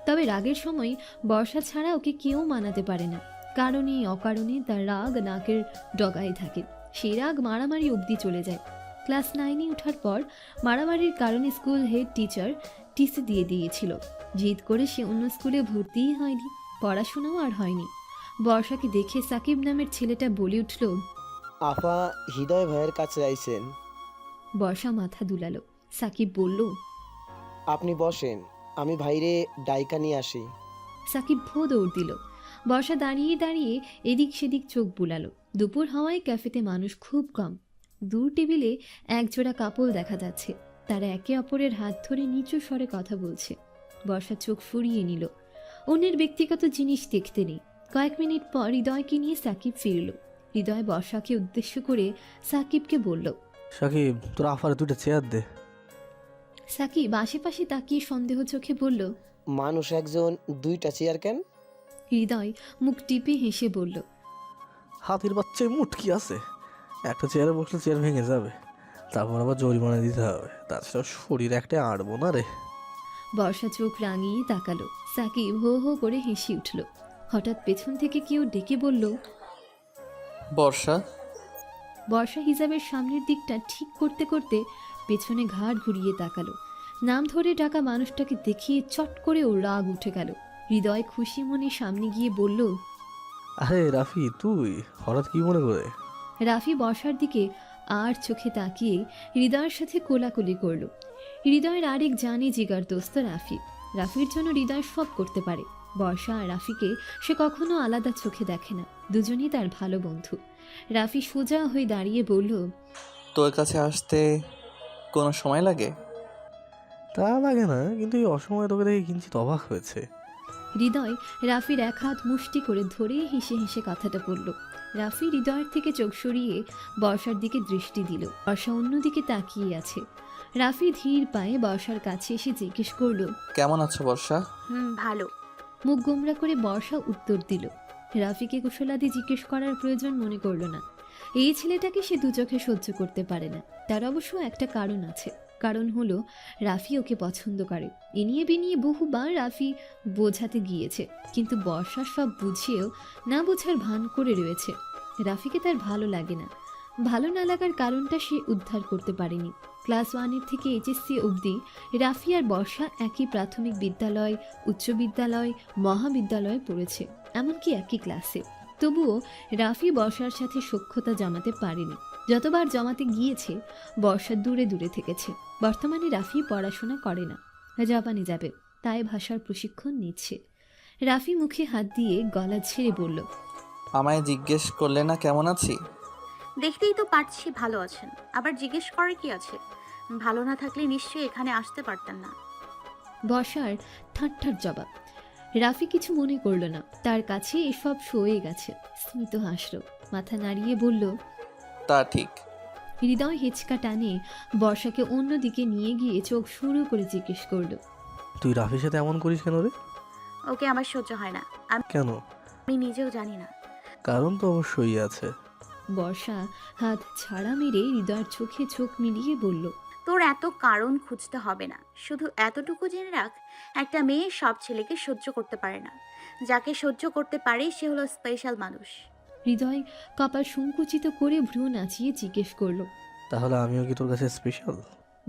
তবে রাগের সময় বর্ষা ছাড়া ওকে কেউ মানাতে পারে না। কারণে অকারণে তার রাগ নাকের ডগায় থাকে। সেই রাগ মারামারি অবধি চলে যায়। ক্লাস 9-এ ওঠার পর মারামারির কারণে স্কুল হেড টিচার টিসি দিয়ে দিয়েছিল। জিদ করে সে অন্য স্কুলে ভর্তিই হয়নি, পড়াশোনাও আর হয়নি। বর্ষাকে দেখে সাকিব নামের ছেলেটা বলে উঠল, আপা হৃদয় ভাইয়ের কাছে আইছেন। বর্ষা মাথা দুলালো। সাকিব বলল, আপনি বসেন, আমি ভাইরে ডাইকা নিয়ে আসি। সাকিব ভো দৌড় দিল। বর্ষা দাঁড়িয়ে দাঁড়িয়ে এদিক সেদিক চোখ বুলালো। দুপুর হওয়ায় ক্যাফেতে মানুষ খুব কম। দূর টেবিলে একজোড়া কাপল দেখা যাচ্ছে। তারা একে অপরের হাত ধরে নিচু স্বরে কথা বলছে। বর্ষা চোখ ফুরিয়ে নিল। অন্যের ব্যক্তিগত জিনিস দেখতে নেই। কয়েক মিনিট পর হৃদয়কে নিয়ে সাকিব ফিরল। হৃদয় বর্ষাকে উদ্দেশ্য করে সাকিবকে বলল, সাকিব, তোর আফারে 2টা চেয়ার দে। সাকিব আশেপাশে তাকিয়ে সন্দেহ চোখে বলল, মানুষ একজন 2টা চেয়ার কেন? হৃদয় মুখ টিপে হেসে বলল, হাতির বাচ্চায় মুট কি আছে? একটা চেয়ারে বসলে চেয়ার ভেঙে যাবে, তারপর আবার জরিমানা দিতে হবে। তাছাড়া শরীর একটা আড়বো না রে। বর্ষা চোখ রাঙিয়ে তাকালো। সাকিব হো হো করে হেসে উঠল। হঠাৎ পেছন থেকে কেউ ডেকে বলল, বর্ষা। বর্ষা হিসাবের সামনের দিকটা ঠিক করতে করতে পেছনে ঘাড় ঘুরিয়ে তাকালো। নাম ধরে ডাকা মানুষটাকে দেখিয়ে চট করে ওর রাগ উঠে গেল। হৃদয় খুশি মনে সামনে গিয়ে বলল, আরে রাফি, তুই হঠাৎ কি মনে করে? রাফি বর্ষার দিকে আর চোখে তাকিয়ে হৃদয়ের সাথে কোলাকুলি করল। হৃদয়ের আরেক জানে জিগার দোস্ত রাফি। রাফির জন্য হৃদয় সব করতে পারে। বর্ষা আর রাফিকে সে কখনো আলাদা চোখে দেখে না। দুজনেই তার ভালো বন্ধু। রাফি সোজা হয়ে দাঁড়িয়ে বলল, তোর কাছে আসতে কোনো সময় লাগে? তা লাগে না, কিন্তু এই অসময়ে তোকে দেখে কিঞ্চিত অবাক হয়েছে। হৃদয় রাফির এক হাত মুষ্টি করে ধরে হেসে হেসে কথাটা বলল। রাফি হৃদয়ের থেকে চোখ সরিয়ে বর্ষার দিকে দৃষ্টি দিল। বর্ষা অন্যদিকে তাকিয়ে আছে। রাফি ধীর পায়ে বর্ষার কাছে এসে জিজ্ঞেস করল, কেমন আছো বর্ষা? ভালো। মুখ গোমরা করে বর্ষা উত্তর দিল। রাফিকে কুশলাদি জিজ্ঞেস করার প্রয়োজন মনে করল না। এই ছেলেটাকে সে 2 চোখে সহ্য করতে পারে না। তার অবশ্য একটা কারণ আছে। কারণ হলো রাফি ওকে পছন্দ করে। এনিয়ে বিনিয়ে বহুবার রাফি বোঝাতে গিয়েছে, কিন্তু বর্ষা সব বুঝিয়েও না বোঝার ভান করে রয়েছে। রাফিকে তার ভালো লাগে না। ভালো না লাগার কারণটা সে উদ্ধার করতে পারেনি। ক্লাস 1 থেকে এইচএসসি অবধি রাফি আর বর্ষা একই প্রাথমিক বিদ্যালয়, উচ্চ বিদ্যালয়, মহাবিদ্যালয়ে পড়েছে, এমনকি একই ক্লাসে। তবুও রাফি বর্ষার সাথে সখ্যতা জমাতে পারেনি। যতবার জমাতে গিয়েছে বর্ষা দূরে দূরে থেকেছে। বর্তমানে রাফি পড়াশোনা করে না, জাপানে যাবে, তাই ভাষার প্রশিক্ষণ নিচ্ছে। রাফি মুখে হাত দিয়ে গলা ছেড়ে বলল, আমায় জিজ্ঞেস করলে না কেমন আছি? দেখতেই তো পারছি ভালো আছেন, আবার জিজ্ঞেস করার কি আছে? ভালো না থাকলে নিশ্চয়ই এখানে আসতে পারতেন না। বর্ষার ঠাট্টার জবাব। রাফি কিছু মনে করল না, তার কাছে এসব সয়ে গেছে। স্মিত হাসল, মাথা নাড়িয়ে বলল, তা ঠিক। হৃদয় হেঁচকা টানে বর্ষাকে অন্যদিকে নিয়ে গিয়ে চোখ শুরু করে জিজ্ঞেস করল, তুই রাফির সাথে এমন করিস কেন রে? ওকে আমার সহ্য হয় না, কেন? আমি নিজেও জানি না। কারণ তো অবশ্যই আছে। বর্ষা হাত ছাড়া মেরে হৃদয়ের চোখে চোখ মিলিয়ে বলল, তোর এত কারণ খুঁজতে হবে না, শুধু এতটুকু জেনে রাখ, একটা মেয়ে সব ছেলেকে সহ্য করতে পারে না। যাকে সহ্য করতে পারে সে হলো স্পেশাল মানুষ। হৃদয় কপাল সংকুচিত করে ভ্রু নাচিয়ে জিজ্ঞেস করল, তাহলে আমিও কি তোর কাছে স্পেশাল?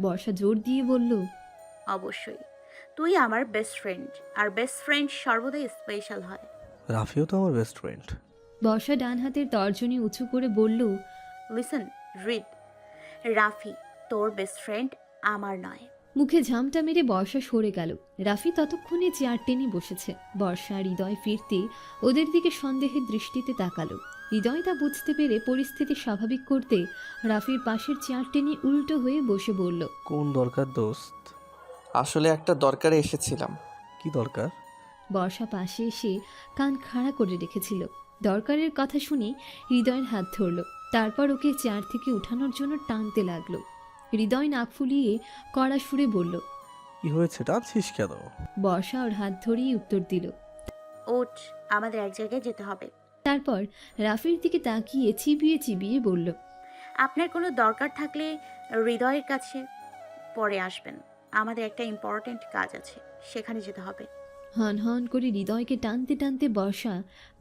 বর্ষা জোর দিয়ে বলল, অবশ্যই, তুই আমার বেস্ট ফ্রেন্ড, আর বেস্ট ফ্রেন্ড সর্বদাই স্পেশাল হয়। রাফিও তো আমার বেস্ট ফ্রেন্ড। বর্ষা ডান হাতের তর্জনী উঁচু করে বলল, লিসন রিড, রাফি তোর বেস্ট ফ্রেন্ড, আমার নয়। মুখে ঝামটা মেরে বর্ষা সরে গেল। রাফি ততক্ষণে চেয়ার টেনে বসেছে। বর্ষা আর হৃদয় ফিরতে ওদের দিকে সন্দেহের দৃষ্টিতে তাকালো। হৃদয় তা বুঝতে পেরে পরিস্থিতি স্বাভাবিক করতে রাফির পাশের চেয়ার টেনে উল্টো হয়ে বসে বলল, কোন দরকার দোস্ত? আসলে একটা দরকারে এসেছিলাম। কি দরকার? বর্ষা পাশে এসে কান খাড়া করে রেখেছিল। দরকারের কথা শুনে হৃদয়ের হাত ধরল, তারপর ওকে চেয়ার থেকে উঠানোর জন্য টানতে লাগলো। হৃদয় নাক ফুলিয়ে কড়া সুরে বলল, কি হয়েছে, টানছিস কেন? বর্ষা ওর হাত ধরিয়ে উত্তর দিল। ওঠ, আমাদের এক জায়গায় যেতে হবে। তারপর রাফির দিকে তাকিয়ে চিবিয়ে চিবিয়ে বলল, আপনার কোনো দরকার থাকলে হৃদয়ের কাছে পরে আসবেন, আমাদের একটা ইম্পর্ট্যান্ট কাজ আছে, সেখানে যেতে হবে। হন হন করে হৃদয়কে টানতে টানতে বর্ষা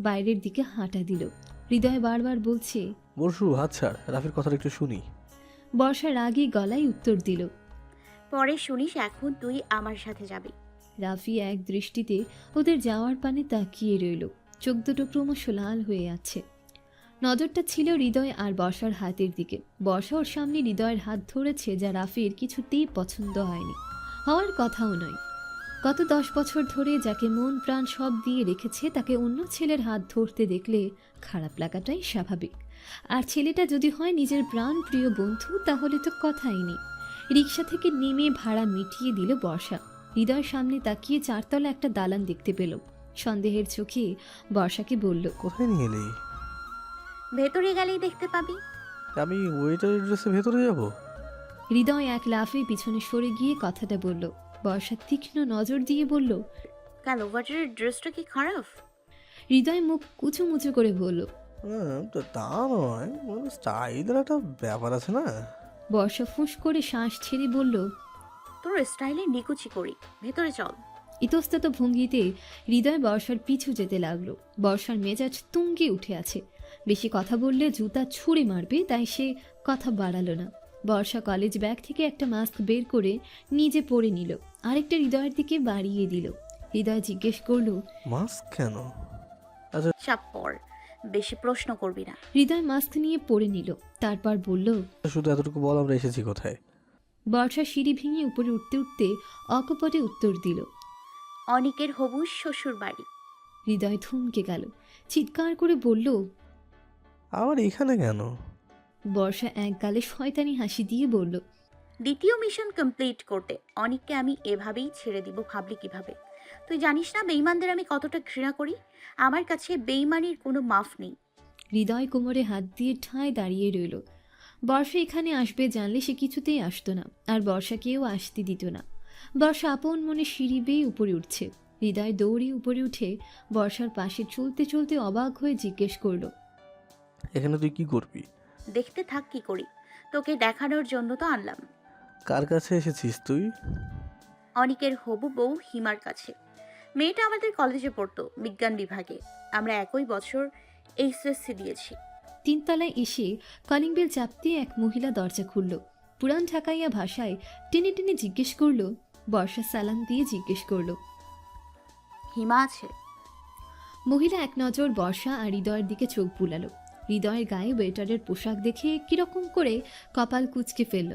বাইরের দিকে হাঁটা দিল। হৃদয় বারবার বলছে, বর্ষু হাত ছাড়, রাফির কথাটা একটু শুনি। বর্ষা রাগী গলায় উত্তর দিল, পরে শুনিস, এখন তুই আমার সাথে যাবি। রাফি এক দৃষ্টিতে ওদের যাওয়ার পানে তাকিয়ে রইল। চোখ দুটো ক্রমশ লাল হয়ে আছে। নজরটা ছিল হৃদয় আর বর্ষার হাতের দিকে। বর্ষা ওর সামনে হৃদয়ের হাত ধরেছে, যা রাফির কিছুতেই পছন্দ হয়নি, হওয়ার কথাও নয়। গত 10 বছর ধরে যাকে মন প্রাণ সব দিয়ে রেখেছে, তাকে অন্য ছেলের হাত ধরতে দেখলে খারাপ লাগাটাই স্বাভাবিক। আর ছেলেটা যদি হয় নিজের প্রাণ প্রিয় বন্ধু, তাহলে তো কথাই নেই। রিক্সা থেকে নেমে ভাড়া মিটিয়ে দিল বর্ষা। হৃদয়ের সামনে তাকিয়ে 4 তলা একটা দালান দেখতে পেল। সন্দেহের চোখে বর্ষাকে বলল, কোথায় নিয়ে এলি? ভেতরে গেলেই দেখতে পাবি। আমি ওয়েটারের ড্রেসে ভেতরে যাব? হৃদয় এক লাফে পিছনে সরে গিয়ে কথাটা বলল। বর্ষা তীক্ষ্ণ নজর দিয়ে বলল, কেন, ওয়াটারের ড্রেসটা কি খারাপ? হৃদয় মুখ কুচুমুচু করে বলল। তা নয়, স্টাইলের একটা ব্যাপার আছে না। বর্ষা ফুঁস করে শ্বাস ছেড়ে বলল, তোর স্টাইলে নিকুচি করি, ভেতরে চল। ইতস্তত ভঙ্গিতে হৃদয় বর্ষার পিছু যেতে লাগলো। বর্ষার মেজাজ তুঙ্গে উঠে আছে। বেশি কথা বললে জুতা ছুঁড়ে মারবে, তাই সে কথা বাড়ালো না। বর্ষা কলেজ ব্যাগ থেকে একটা মাস্ক বের করে নিজে পরে নিল, আরেকটা হৃদয়ের দিকে বাড়িয়ে দিল। হৃদয় জিজ্ঞেস করলো, মাস্ক কেন? চাপ পর, বেশি প্রশ্ন করবি না। হৃদয় মাস্ক নিয়ে পরে নিল, তারপর বলল, শুধু এতটুকু বল, আমরা এসেছি কোথায়? বর্ষা সিঁড়ি ভেঙে উপরে উঠতে উঠতে অকপটে উত্তর দিল, অনিকের হবু শ্বশুর বাড়ি। হৃদয় থমকে গেল, চিৎকার করে বলল, আবার এখানে কেন? বর্ষা এক গালে শয়তানি হাসি দিয়ে বলল, দ্বিতীয় মিশন কমপ্লিট করতে অনিককে আমি এভাবেই ছেড়ে দিব, ভাবলি কিভাবে? তুই জানিস না বেঈমানদের আমি কতটা ঘৃণা করি? আমার কাছে বেঈমানির কোনো মাফ নেই। হৃদয় কোমরে হাত দিয়ে ঠায় দাঁড়িয়ে রইল। বর্ষা এখানে আসবে জানলে সে কিছুতেই আসতো না, আর বর্ষাকেও আসতে দিত না। বর্ষা আপন মনে সিঁড়ি বেয়ে উপরে উঠছে। হৃদয় দৌড়ে উপরে উঠে বর্ষার পাশে চলতে চলতে অবাক হয়ে জিজ্ঞেস করল, এখানে তুই কি করবি? দেখতে থাক কি করি, তোকে দেখানোর জন্য তো আনলাম। কার কাছে এসেছিস তুই? অনিকের হবু বউ হিমার কাছে। মেয়েটা আমাদের কলেজে পড়তো, বিজ্ঞান বিভাগে। আমরা একই বছর এইচএসসি দিয়েছি। 3 তলায় এসে কলিং বেল চাপতে এক মহিলা দরজা খুলল। পুরান ঢাকাইয়া ভাষায় টেনে টেনে জিজ্ঞেস করল। বর্ষা সালাম দিয়ে জিজ্ঞেস করল, হিমা আছে? মহিলা এক নজর বর্ষা আর হৃদয়ের দিকে চোখ বুলালো। হৃদয়ের গায়ে ওয়েটারের পোশাক দেখে কিরকম করে কপাল কুঁচকে ফেলল।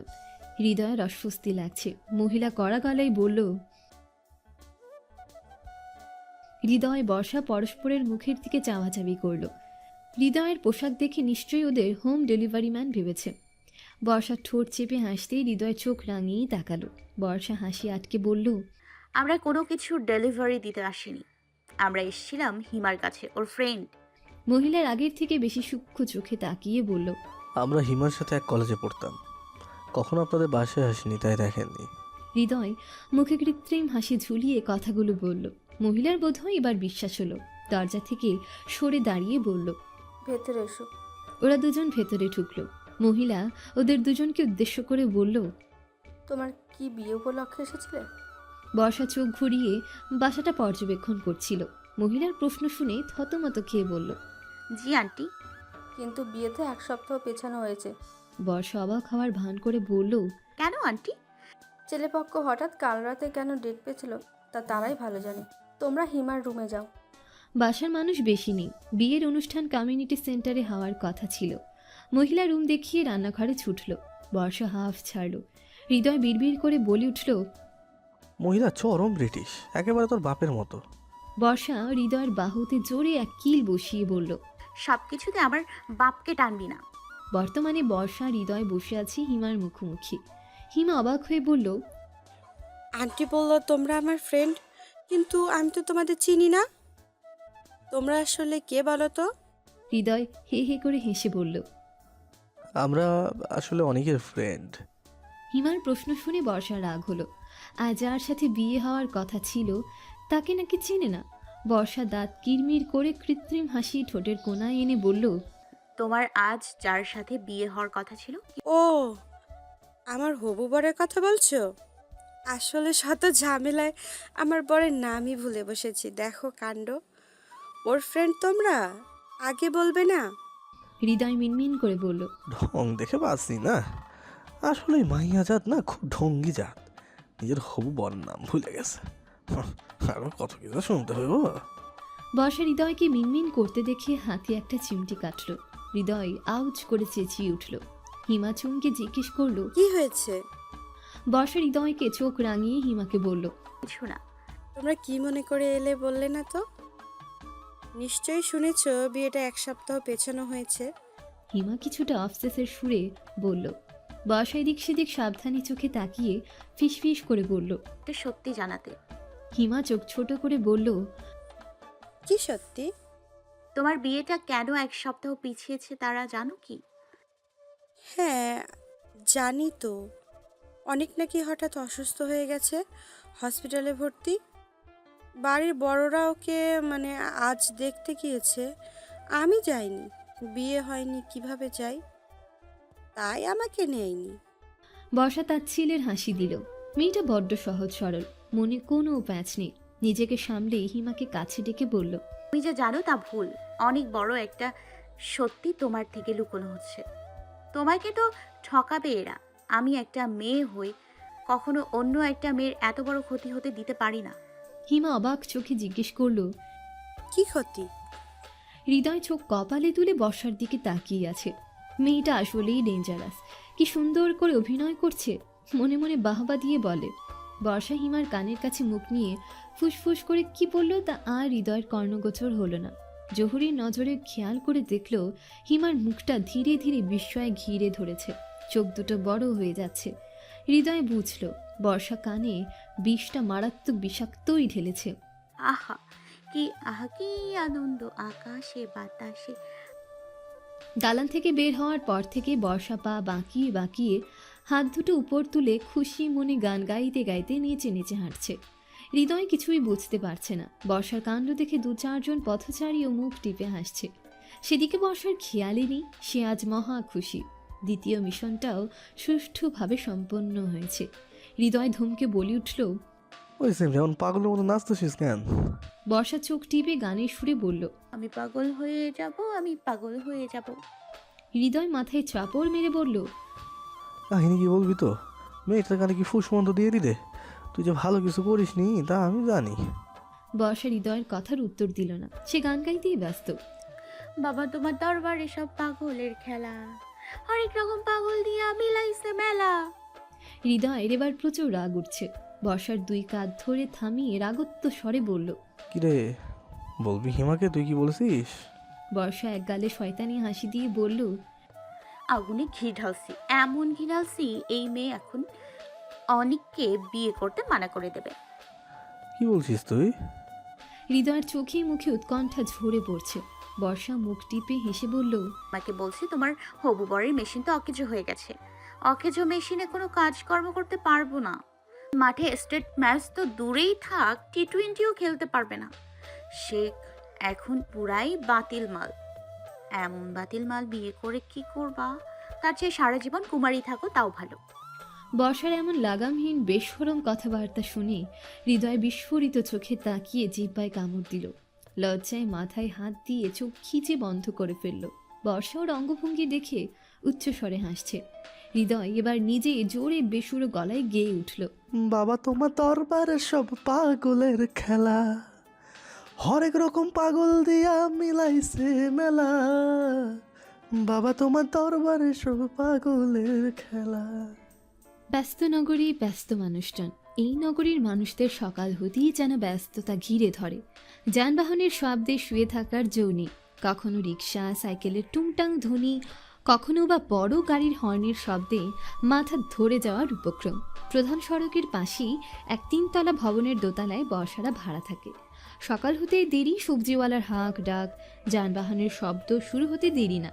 হৃদয়ের অস্বস্তি লাগছে। মহিলা কড়া গলায় বলল, হৃদয় বর্ষা পরস্পরের মুখের দিকে চাওয়াচাবি করল। হৃদয়ের পোশাক দেখে নিশ্চয়ই ওদের হোম ডেলিভারি ম্যান ভেবেছে। বর্ষা ঠোঁট চেপে হাসতেই হৃদয় চোখ রাঙিয়েই তাকালো। বর্ষা হাসি আটকে বলল, আমরা কোনো কিছু ডেলিভারি দিতে আসিনি, আমরা এসেছিলাম হিমার কাছে, ওর ফ্রেন্ড। মহিলার আগের থেকে বেশি সূক্ষ্ম চোখে তাকিয়ে বলল, আমরা হিমার সাথে এক কলেজে পড়তাম, কখনো আপনাদের বাসায় আসিনি তাই দেখেননি। হৃদয় মুখে কৃত্রিম হাসি ঝুলিয়ে কথাগুলো বলল। মহিলার বোধহয় এবার বিশ্বাস হলো। দরজা থেকে সরে দাঁড়িয়ে বলল, ভেতরে এসো। ওরা দুজন ভেতরে ঢুকলো। মহিলা ওদের দুজনকে উদ্দেশ্য করে বলল, তোমার কি বিয়ে উপলক্ষে এসেছিলে? বর্ষা চোখ ঘুরিয়ে বাসাটা পর্যবেক্ষণ করছিল। মহিলার প্রশ্ন শুনে থতমত খেয়ে বলল, জি আন্টি। কিন্তু বিয়ে তো 1 সপ্তাহ পেছানো হয়েছে। বর্ষা অবাক হওয়ার ভান করে বলল, কেন আন্টি? ছেলেপক্ষ হঠাৎ কাল রাতে কেন ডেট পেয়েছিল তা তারাই ভালো জানে। তোমরা হিমার রুমে যাও। বাসার মানুষ বেশি নেই। বিয়ের অনুষ্ঠান কমিউনিটি সেন্টারে হওয়ার কথা ছিল। মহিলা রুম দেখিয়ে রান্নাঘরে ছুটল। বর্ষা হাফ ছাড়ল। হৃদয় বিড়বিড় করে বলে উঠল, মহিলা চরম ব্রিটিশ, একেবারে তোর বাপের মতো। বর্ষা হৃদয়ের বাহুতে জোরে এক কিল বসিয়ে বলল, সব কিছুতে আমার বাপকে টানবি না। বর্তমানে বর্ষা হৃদয় বসে আছে হিমার মুখোমুখি। হিমা অবাক হয়ে বলল, আন্টি বললো তোমরা আমার ফ্রেন্ড, কিন্তু আমি তো তোমাদের চিনি না। তোমরা আসলে কে বলো তো? হৃদয় হে হে করে হেসে বলল। আমরা আসলে অনেকের ফ্রেন্ড। হিমার প্রশ্ন শুনে বর্ষার রাগ হলো। আর যার সাথে বিয়ে হওয়ার কথা ছিল তাকে নাকি চেনে না। বর্ষা দাঁত কিরমির করে কৃত্রিম হাসি ঠোঁটের কোনায় এনে বলল, তোমার আজ যার সাথে বিয়ে হওয়ার কথা ছিল। ও, আমার হবু বরের কথা বলছো? আসলে শত ঝামেলায় আমার বরের নামই ভুলে বসেছি। দেখো কাণ্ড, ওর ফ্রেন্ড তোমরা, আগে বলবে না? হৃদয় মিনমিন করে বলল, ঢং দেখে বাসি না, আসলে মাইয়া জাত না, খুব ঢঙ্গি জাত। নিজের হবু বর নাম ভুলে গেছে। আরো কত কিছু শুনতে হইব। বর্ষা হৃদয়কে মিনমিন করতে দেখে হাতে একটা চিমটি কাটল। হৃদয় আউচ করে চেঁচিয়ে উঠল। হিমা চুমকে জিজ্ঞেস করলো, কি হয়েছে? বর্ষা হৃদয়কে চোখ রাঙিয়ে হিমাকে বলল, কিছু না। তোমরা কি মনে করে এলে বললে না তো? নিশ্চয়ই শুনেছো বিয়েটা 1 সপ্তাহ পেছানো হয়েছে। হিমা কিছুটা অফসেসের সুরে বলল। বর্ষা এদিক সেদিক সাবধানী চোখে তাকিয়ে ফিসফিস করে বলল, এটা সত্যি জানাতে। হিমা চোখ ছোট করে বলল, কি সত্যি? তোমার বিয়েটা কেন 1 সপ্তাহ পিছিয়েছে তারা জানো কি? হ্যাঁ জানি তো, অনেক নাকি হঠাৎ অসুস্থ হয়ে গেছে, হসপিটালে ভর্তি। বাড়ির বড়রা ওকে আজ দেখতে গিয়েছে, আমি যাইনি। বিয়ে হয়নি কিভাবে যাই, তাই আমাকে নেয়নি। বর্ষা তার ছেলের হাসি দিল। মেয়েটা বড্ড সহজ সরল, মনে কোনো প্যাঁচ নেই। নিজেকে সামলে হিমাকে কাছে ডেকে বলল, তুমি যা জানো তা ভুল। অনেক বড় একটা সত্যি তোমার থেকে লুকোনো হচ্ছে। তোমাকে তো ঠকাবে এরা। আমি একটা মেয়ে হই কখনো অন্য একটা মেয়ের এত বড় ক্ষতি হতে দিতে পারি না। হিমা অবাক চোখে জিজ্ঞেস করল, কি ক্ষতি? হৃদয় চোখ কপালে তুলে বর্ষার দিকে তাকিয়ে আছে। মেয়েটা আসলেই ডেঞ্জারাস। কি সুন্দর করে অভিনয় করছে। মনে মনে বাহবা দিয়ে বলে। বর্ষা হিমার কানের কাছে মুখ নিয়ে ফুসফুস করে কি বলল তা আর হৃদয়ের কর্ণগোচর হলো না। জহুরির নজরে খেয়াল করে দেখল হিমার মুখটা ধীরে ধীরে বিস্ময়ে ঘিরে ধরেছে। চোখ দুটো বড় হয়ে যাচ্ছে। হৃদয় বুঝল বর্ষা কানে বিষটা মারাত্মক বিষাক্তই ঢেলেছে। আহা কি আনন্দ আকাশে বাতাসে। দালান থেকে বের হওয়ার পর থেকে বর্ষা পা বাঁকিয়ে বাঁকিয়ে হাত দুটো উপর তুলে খুশি মনে গান গাইতে গাইতে নেচে নেচে হাঁটছে। হৃদয় কিছুই বুঝতে পারছে না। বর্ষার কাণ্ড দেখে 2-4 পথচারীও মুখ টিপে হাসছে। সেদিকে বর্ষার খেয়ালই নেই। সে আজ মহা খুশি। দ্বিতীয় মিশনটাও সুষ্ঠুভাবে সম্পন্ন হয়েছে। হৃদয় ধমকে বলে উঠল, ওই সেম যেমন পাগলের মতো নাচতেছিস কেন? বর্ষা চোখ টিপে গানের সুরে বলল, আমি পাগল হয়ে যাব, আমি পাগল হয়ে যাব। হৃদয় মাথায় চাপড় মেরে বলল, কাহিনী কি বলবি তো? মেয়েটার কানে কি ফুসমন্ত দিয়ে দিলে? তুই যে ভালো কিছু করিস নি তা আমি জানি। বর্ষা হৃদয়ের কথার উত্তর দিল না। সে গান গাইতেই ব্যস্ত। বাবা তোমার দরবারে সব পাগলের খেলা, হরেক রকম পাগল দিয়া মিলাইছে মেলা। হৃদয়ের এবার প্রচুর রাগ উঠছে। বর্ষার দুই কাঁধ ধরে থামিয়ে রাগত্ব স্বরে বলল, কিরে বলবি হিমাকে তুই কি বলছিস? বর্ষা এক গালে শয়তানি হাসি দিয়ে বলল, আগুনে ঘি ঢালছি, এমন ঘি ঢালছি এই মেয়ে এখন অনেককে বিয়ে করতে মানা করে দেবে। কি বলছিস তুই? হৃদয়ের চোখে মুখে উৎকণ্ঠা ঝরে পড়ছে। বর্ষা মুখ টিপে হেসে বলল, আমাকে বলছি তোমার হবু বরের মেশিন তো অকেজো হয়ে গেছে, অকেজো মেশিনে কোনো কাজকর্ম করতে পারবো না। মাঠে স্টেট ম্যাচ তো দূরেই থাক, টি20ও খেলতে পারবে না। সে এখন পুরাই বাতিল মাল। এমন বাতিল মাল বিয়ে করে কি করবা? তার চেয়ে সারা জীবন কুমারী থাকো তাও ভালো। বর্ষার এমন লাগামহীন বেশরম কথাবার্তা শুনে হৃদয় বিস্ফোরিত চোখে তাকিয়ে জিহ্বায় কামড় দিল। লজ্জায় মাথায় হাত দিয়ে চোখ খিচে বন্ধ করে ফেলল। বর্ষা ওর অঙ্গভঙ্গি দেখে উচ্চস্বরে হাসছে। হৃদয় এবার নিজে জোরে বেসুরো গলায় গেয়ে উঠল, বাবা তোমার দরবারে সব পাগলের খেলা, হরেক রকম পাগল দিয়া মিলাইছে মেলা। বাবা তোমার দরবারে সব পাগলের খেলা। ব্যস্ত নগরী, ব্যস্ত মানুষজন। এই নগরীর মানুষদের সকাল হতেই যেন ব্যস্ততা ঘিরে ধরে। যানবাহনের শব্দে শুয়ে থাকার জো নেই। কখনো রিক্সা সাইকেলের টুংটাং ধ্বনি, কখনো বা বড় গাড়ির হর্নের শব্দে মাথা ধরে যাওয়ার উপক্রম। প্রধান সড়কের পাশেই এক 3তলা ভবনের দোতলায় বর্ষারা ভাড়া থাকে। সকাল হতেই দেরি, সবজিওয়ালার হাঁক ডাক, যানবাহনের শব্দ শুরু হতে দেরি না।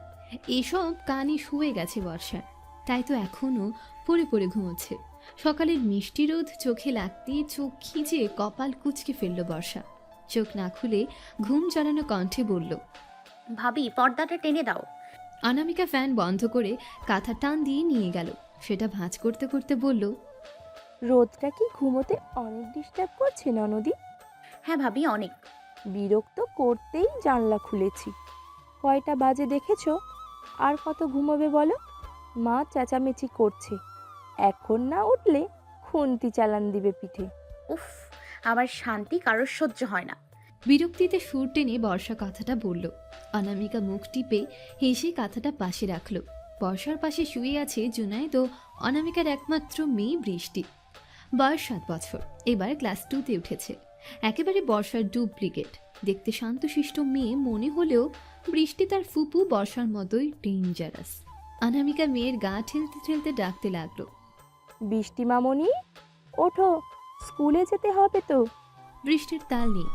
এসব কানে শুয়ে গেছে বর্ষার, তাই তো এখনও পড়ে পড়ে ঘুমোচ্ছে। সকালের মিষ্টি রোদ চোখে লাগতে চোখ খিচে কপাল কুঁচকে ফেলল বর্ষা। চোখ না খুলে ঘুম জড়ানো কণ্ঠে বলল, ভাবি পর্দাটা টেনে দাও। অনামিকা ফ্যান বন্ধ করে কাঁথা টান দিয়ে নিয়ে গেল। সেটা ভাঁজ করতে করতে বলল, রোদটা কি ঘুমোতে অনেক ডিস্টার্ব করছে ননদি? হ্যাঁ ভাবি অনেক। বিরক্ত করতেই জানলা খুলেছি। কয়টা বাজে দেখেছো? আর কত ঘুমোবে বলো? মা চেঁচামেচি করছে, এখন না উঠলে খুন্তি চালান দিবে পিঠে। উফ, আমার শান্তি কারোর সহ্য হয় না। বিরক্তিতে সুর টেনে বর্ষা কথাটা বলল। অনামিকা মুখ টিপে হেসে কথাটা পাশে রাখল। বর্ষার পাশে শুয়ে আছে জুনায়েদ ও অনামিকার একমাত্র মেয়ে বৃষ্টি। বয়স 7 বছর, এবার ক্লাস 2তে উঠেছে। একেবারে বর্ষার ডুপ্লিকেট। দেখতে শান্তশিষ্ট মেয়ে মনে হলেও বৃষ্টি তার ফুপু বর্ষার মতোই ডেঞ্জারাস। অনামিকা মেয়ের গা ঠেলতে ঠেলতে ডাকতে লাগলো, বৃষ্টি মামনি ওঠো, স্কুলে যেতে হবে তো। বৃষ্টির তাল নেই।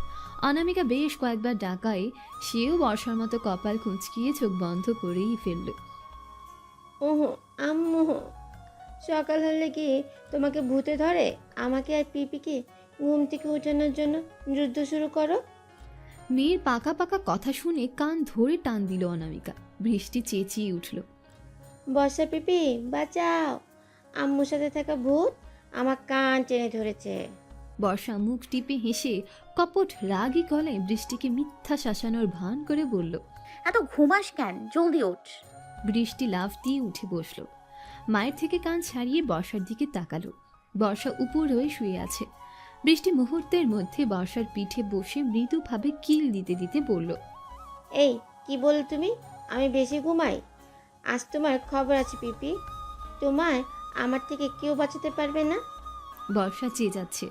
অনামিকা বেশ কয়েকবার ডাকায় সেও বর্ষার মতো কপাল কুঁচকিয়ে চোখ বন্ধ করেই ফেলল। ওহো আম্মু, সকাল হলে কি তোমাকে ভূতে ধরে? আমাকে আর পিপিকে ঘুম থেকে ওঠানোর জন্য যুদ্ধ শুরু করো। মেয়ের পাকা পাকা কথা শুনে কান ধরে টান দিল অনামিকা। বৃষ্টি চেঁচিয়ে উঠল, বর্ষা পিপি বাঁচাও, আম্মুর সাথে থাকা ভূত আমার কান টেনে ধরেছে। বর্ষা মুখ টিপে হেসে কপট রাগী গলায় বৃষ্টিকে মিথ্যা শাসানোর ভান করে বলল, এত ঘুমাস কেন? জলদি ওঠ। বৃষ্টি লাফ দিয়ে উঠে বসল। মায়ের থেকে কান ছাড়িয়ে বর্ষার দিকে তাকালো। বর্ষা উপর হয়ে শুয়ে আছে। বৃষ্টি মুহূর্তের মধ্যে বর্ষার পিঠে বসে মৃদুভাবে কিল দিতে দিতে বলল, এই কি বল তুমি? আমি বেশি ঘুমাই? আজ তোমার খবর আছে পিপি, তোমায় আমার থেকে কেউ বাঁচাতে পারবে না। বর্ষা চেয়ে যাচ্ছে।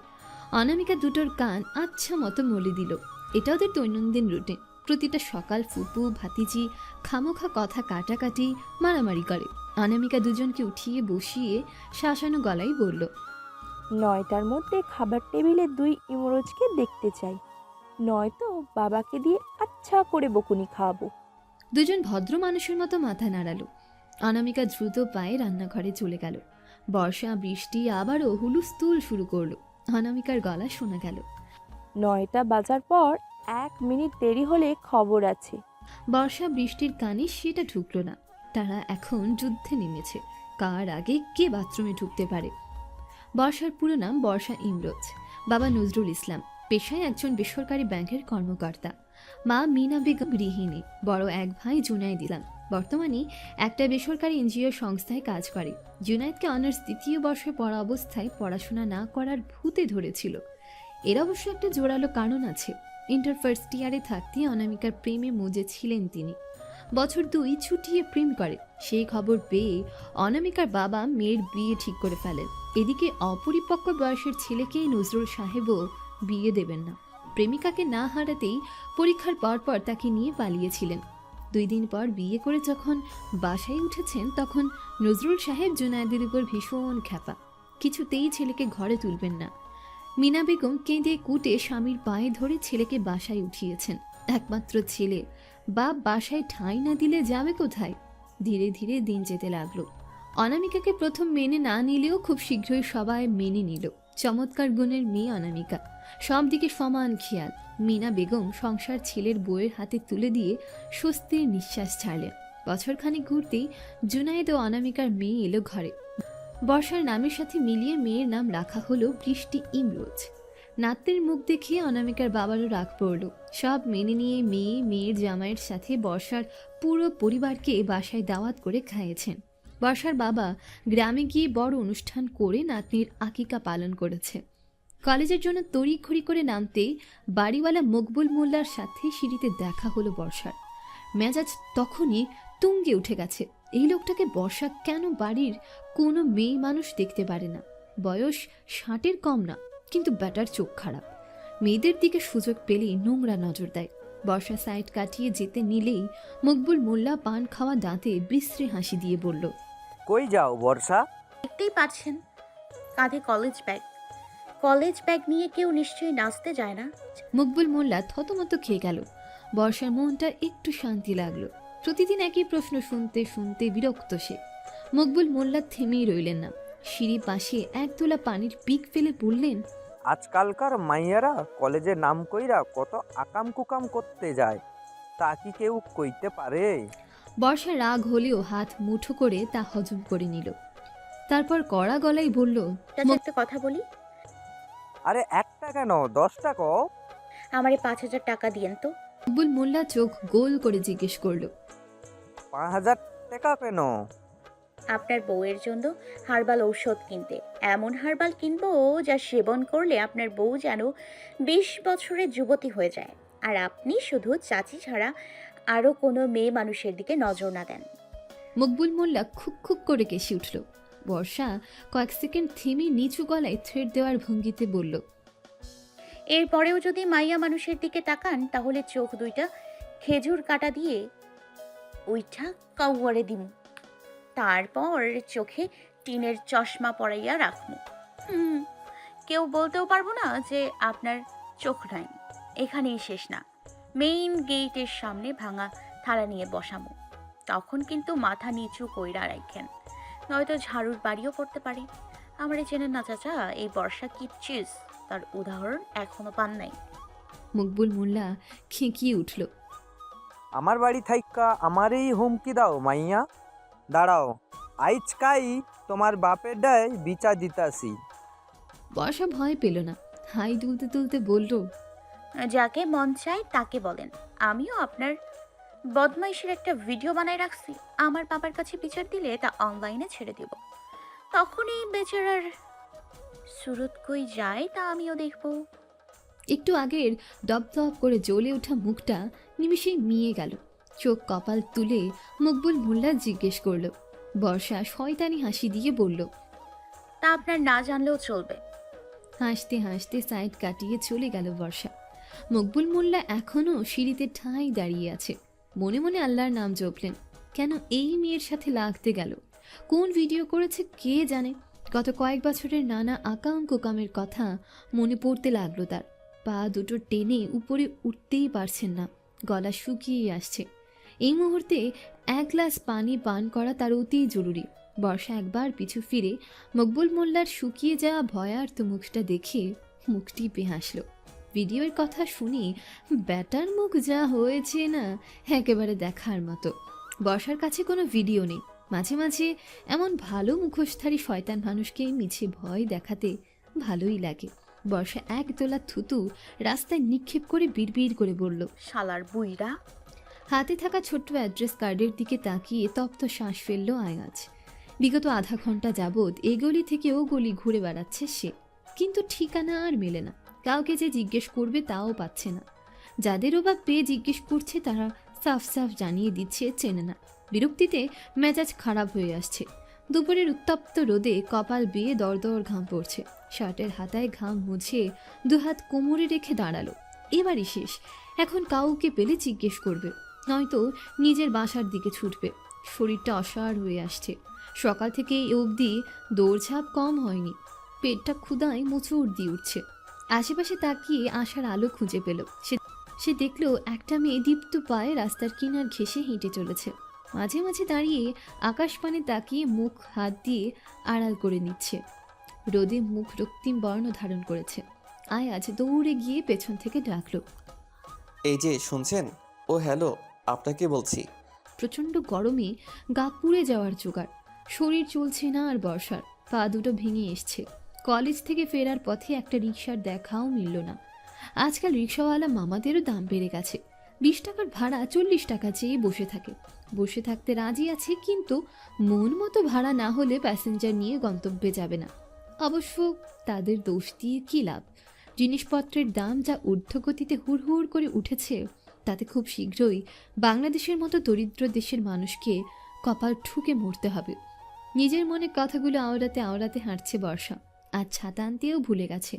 অনামিকা দুটোর কান আচ্ছা মতো মলে দিল। এটা ওদের দৈনন্দিন রুটিন। প্রতিটা সকাল ফুপু ভাতিজি খামোখা কথা কাটাকাটি মারামারি করে। অনামিকা দুজনকে উঠিয়ে বসিয়ে শাসানো গলায় বলল, 9টার মধ্যে খাবার টেবিলে 2 ইমরোজকে দেখতে চাই, নয়তো বাবাকে দিয়ে আচ্ছা করে বকুনি খাওয়াবো। দুজন ভদ্র মানুষের মতো মাথা নাড়ালো। অনামিকা দ্রুত পায়ে রান্নাঘরে চলে গেল। বর্ষা বৃষ্টি আবারও হুলুস্থুল শুরু করলো। অনামিকার গলা শোনা গেল, 9টা বাজার পর 1 মিনিট দেরি হলে খবর আছে। বর্ষা বৃষ্টির কানে সেটা ঢুকলো না। তারা এখন যুদ্ধে নেমেছে, কার আগে কে বাথরুমে ঢুকতে পারে। বর্ষার পুরো নাম বর্ষা ইমরোজ। বাবা নজরুল ইসলাম, পেশায় একজন বেসরকারি ব্যাংকের কর্মকর্তা। মা মিনা বেগম গৃহিণী। বড় এক ভাই জুনায়েদ ইসলাম বর্তমানে একটা বেসরকারি এনজিও সংস্থায় কাজ করে। জুনায়েদকে অনার্স 2য় বর্ষে পড়া অবস্থায় পড়াশোনা না করার ভূতে ধরেছিল। এর অবশ্য একটা জোরালো কারণ আছে। ইন্টার ফার্স্ট ইয়ারে থাকতে অনামিকার প্রেমে মজেছিলেন তিনি। বছর 2 ছুটিয়ে প্রেম করে। সেই খবর পেয়ে অনামিকার বাবা মেয়ের বিয়ে ঠিক করে ফেলেন। এদিকে অপরিপক্ক বয়সের ছেলেকে নজরুল সাহেবও বিয়ে দেবেন না। প্রেমিকাকে না হারাতেই পরীক্ষার পর তাকে নিয়ে পালিয়েছিলেন। 2 দিন পর বিয়ে করে যখন বাসায় উঠেছেন তখন নজরুল সাহেব জুনায়েদের উপর ভীষণ খ্যাপা। কিছুতেই ছেলেকে ঘরে তুলবেন না। মিনা বেগম কেঁদে কুটে স্বামীর পায়ে ধরে ছেলেকে বাসায় উঠিয়েছেন। একমাত্র ছেলে, বাপ বাসায় ঠাঁই না দিলে যাবে কোথায়? ধীরে ধীরে দিন যেতে লাগলো। অনামিকাকে প্রথম মেনে না নিলেও খুব শীঘ্রই সবাই মেনে নিল। চমৎকার গুণের মেয়ে অনামিকা, সব দিকে সমান খেয়াল। মিনা বেগম সংসার ছেলের বউয়ের হাতে তুলে দিয়ে স্বস্তির নিঃশ্বাস ছাড়লেন। বছরখানেক ঘুরতেই জুনায়েদ ও অনামিকার মেয়ে এলো ঘরে। বর্ষার নামের সাথে মিলিয়ে মেয়ের নাম রাখা হলো বৃষ্টি ইমরোজ। নাতনির মুখ দেখে অনামিকার বাবারও রাগ পড়ল। সব মেনে নিয়ে মেয়ের জামাইয়ের সাথে বর্ষার পুরো পরিবারকে বাসায় দাওয়াত করে খাইয়েছেন। বর্ষার বাবা গ্রামে গিয়ে বড় অনুষ্ঠান করে নাতনির আকিকা পালন করেছে। কলেজের জন্য তড়িঘড়ি করে নামতেই বাড়িওয়ালা মকবুল মোল্লার সাথে সিঁড়িতে দেখা হলো বর্ষার। মেজাজ তখনই তুঙ্গে উঠে গেছে। এই লোকটাকে বর্ষা কেন বাড়ির কোনো মেয়ে মানুষ দেখতে পারে না? বয়স 60-এর কম না, কিন্তু ব্যাটার চোখ খারাপ। মেয়েদের দিকে সুযোগ পেলেই নোংরা নজর দেয়। বর্ষা সাইড কাটিয়ে যেতে নিলেই মকবুল মোল্লা পান খাওয়া দাঁতে বিশ্রী হাসি দিয়ে বলল, কই যাও বর্ষা? দেখতেই পাচ্ছেন কাঁধে কলেজ ব্যাগ নিয়ে কেউ নিশ্চয়ই নাচতে যায় না। মকবুল মোল্লা থতমত খেয়ে গেল। বর্ষার মনটা একটু শান্তি লাগলো। প্রতিদিন একই প্রশ্ন শুনতে শুনতে বিরক্ত সে। মকবুল মোল্লা থেমেই রইলেন না। সিঁড়ি পাশে এক তোলা পানির পিক ফেলে বললেন, আজকালকার মাইয়ারা কলেজে নাম কইরা কত আকাম কুকাম করতে যায়, তা কি কেউ কইতে পারে? বর্ষা রাগ হলেও হাত মুঠো করে তা হজম করে নিল। তারপর কড়া গলায় বলল, একটা কথা বলি। আরে একটা কেন, 10টা কও। আমারে 5,000 টাকা দিয়েন তো। মকবুল মোল্লা চোখ গোল করে জিজ্ঞেস করলো, 5,000 টাকা কেন? আপনার বউয়ের জন্য হার্বাল ঔষধ কিনতে। এমন হার্বাল কিনবো যা সেবন করলে আপনার বউ যেন 20 বছরের যুবতী হয়ে যায়, আর আপনি শুধু চাচি ছাড়া আরও কোনো মেয়ে মানুষের দিকে নজর না দেন। মকবুল মোল্লা খুক খুক করে কেসে উঠল। বর্ষা কয়েক সেকেন্ড থেমে নিচু গলায় থ্রেড দেওয়ার ভঙ্গিতে বলল, এরপরেও যদি মাইয়া মানুষের দিকে তাকান তাহলে চোখ দুইটা খেজুর কাটা দিয়ে ওইটা কাউয়ারে দিম, তারপর চোখে টিনের চশমা পরাইয়া রাখমু। কেউ বলতেও পারবো না যে আপনার চোখ নাই। এখানেই শেষ না, মেইন গেটের সামনে ভাঙা থালা নিয়ে বসামু। তখন কিন্তু মাথা নিচু কইরা রাখেন, নয়তো ঝাড়ুর বাড়িও পড়তে পারে। আমারে চেনেন না চাচা, এই বর্ষা কি চিজ, তার উদাহরণ এখনো পান নাই। মকবুল মোল্লা খেঁকিয়ে উঠল, আমার বাড়ি থাইকা আমারই হুমকি দাও মাইয়া? দাঁড়াও, আইজকাই তোমার বাপের ডায় বিচার দিতাছি। বর্ষা ভয় পেল না, হাই তুলতে তুলতে বলল, যাকে মন চায় তাকে বলেন। আমিও আপনার বদমাইশের একটা ভিডিও বানায় রাখছি। আমার বাবার কাছে বিচার দিলে তা অনলাইনে ছেড়ে দেব। তখনই বেচারার সুরত কই যায় তা আমিও দেখব। একটু আগের দপদপ করে জ্বলে ওঠা মুখটা নিমিষেই মিয়ে গেল। চোখ কপাল তুলে মকবুল মোল্লা জিজ্ঞেস করল। বর্ষা শয়তানি হাসি দিয়ে বলল, তা আপনার না জানলেও চলবে। হাসতে হাসতে সাইড কাটিয়ে চলে গেল বর্ষা। মকবুল মোল্লা এখনও সিঁড়িতে ঠাঁই দাঁড়িয়ে আছে। মনে মনে আল্লাহর নাম জপলেন। কেন এই মেয়ের সাথে লাগতে গেল? কোন ভিডিও করেছে কে জানে? গত কয়েক বছরের নানা আকাম কুকামের কথা মনে পড়তে লাগলো তার। পা দুটো টেনে উপরে উঠতেই পারছেন না, গলা শুকিয়ে আসছে। এই মুহূর্তে 1 গ্লাস পানি পান করা তার অতি জরুরি। বর্ষা একবার পিছু ফিরে মকবুল মোল্লার শুকিয়ে যাওয়া ভয়ার্ত মুখটা দেখে মুখ টিপে হাসল। ভিডিওর কথা শুনে ব্যাটার মুখ যা হয়েছে না, একেবারে দেখার মতো। বর্ষার কাছে কোনো ভিডিও নেই। মাঝে মাঝে এমন ভালো মুখোশধারী শয়তান মানুষকে মিছে ভয় দেখাতে ভালোই লাগে। বর্ষা এক তোলা থুতু রাস্তায় নিক্ষেপ করে বিড়বিড় করে বলল, শালার বুইরা। হাতে থাকা ছোট্ট অ্যাড্রেস কার্ডের দিকে তাকিয়ে তপ্ত শ্বাস ফেলল আয়াজ। বিগত আধা ঘন্টা যাবৎ এ গলি থেকে ও গলি ঘুরে বেড়াচ্ছে সে, কিন্তু ঠিকানা আর মেলে না। কাউকে যে জিজ্ঞেস করবে তাও পাচ্ছে না। যাদেরও বা পেয়ে জিজ্ঞেস করছে তারা সাফ সাফ জানিয়ে দিচ্ছে চেনে না। বিরক্তিতে মেজাজ খারাপ হয়ে আসছে। দুপুরের উত্তপ্ত রোদে কপাল বেয়ে দরদর ঘাম পড়ছে। শার্টের হাতায় ঘাম মুছে দুহাত কোমরে রেখে দাঁড়ালো। এবারই শেষ, এখন কাউকে পেলে জিজ্ঞেস করবে, নয়তো নিজের বাসার দিকে ছুটবে। শরীরটা অসাড় হয়ে আসছে। সকাল থেকে এই অবধি দৌড়ঝাঁপ কম হয়নি। পেটটা ক্ষুধায় মোচড় দিয়ে উঠছে। আশেপাশে তাকিয়ে আশার আলো খুঁজে পেল। সে দেখলো একটা মেয়ে দীপ্ত পায়ে রাস্তার কিনার ঘেঁষে হেঁটে চলেছে। মাঝে মাঝে দাঁড়িয়ে আকাশপানে তাকিয়ে মুখ হাত দিয়ে আড়াল করে নিচ্ছে। রোদে মুখ রক্তিম বর্ণ ধারণ করেছে। আয়াজ দৌড়ে গিয়ে পেছন থেকে ডাকলো, এই যে শুনছেন? ও হ্যালো, আপনাকে বলছি। প্রচণ্ড গরমে গা পুড়ে যাওয়ার জোগাড়। শরীর চলছে না আর বর্ষার। পা দুটো ভেঙে এসছে। কলেজ থেকে ফেরার পথে একটা রিকশার দেখাও মিলল না। আজকাল রিকশাওয়ালা মামাদেরও দাম বেড়ে গেছে। 20 টাকার ভাড়া 40 টাকা চেয়ে বসে থাকে। বসে থাকতে রাজি আছে, কিন্তু মন মতো ভাড়া না হলে প্যাসেঞ্জার নিয়ে গন্তব্যে যাবে না। অবশ্য তাদের দোষ দিয়ে কী লাভ? জিনিসপত্রের দাম যা ঊর্ধ্বগতিতে হুড়হুড় করে উঠেছে, তাতে খুব শীঘ্রই বাংলাদেশের মতো দরিদ্র দেশের মানুষকে কপাল ঠুকে মরতে হবে। নিজের মনে কথাগুলো আওড়াতে আওড়াতে হাঁটছে বর্ষা। আর ছাতা আনতেও ভুলে গেছে।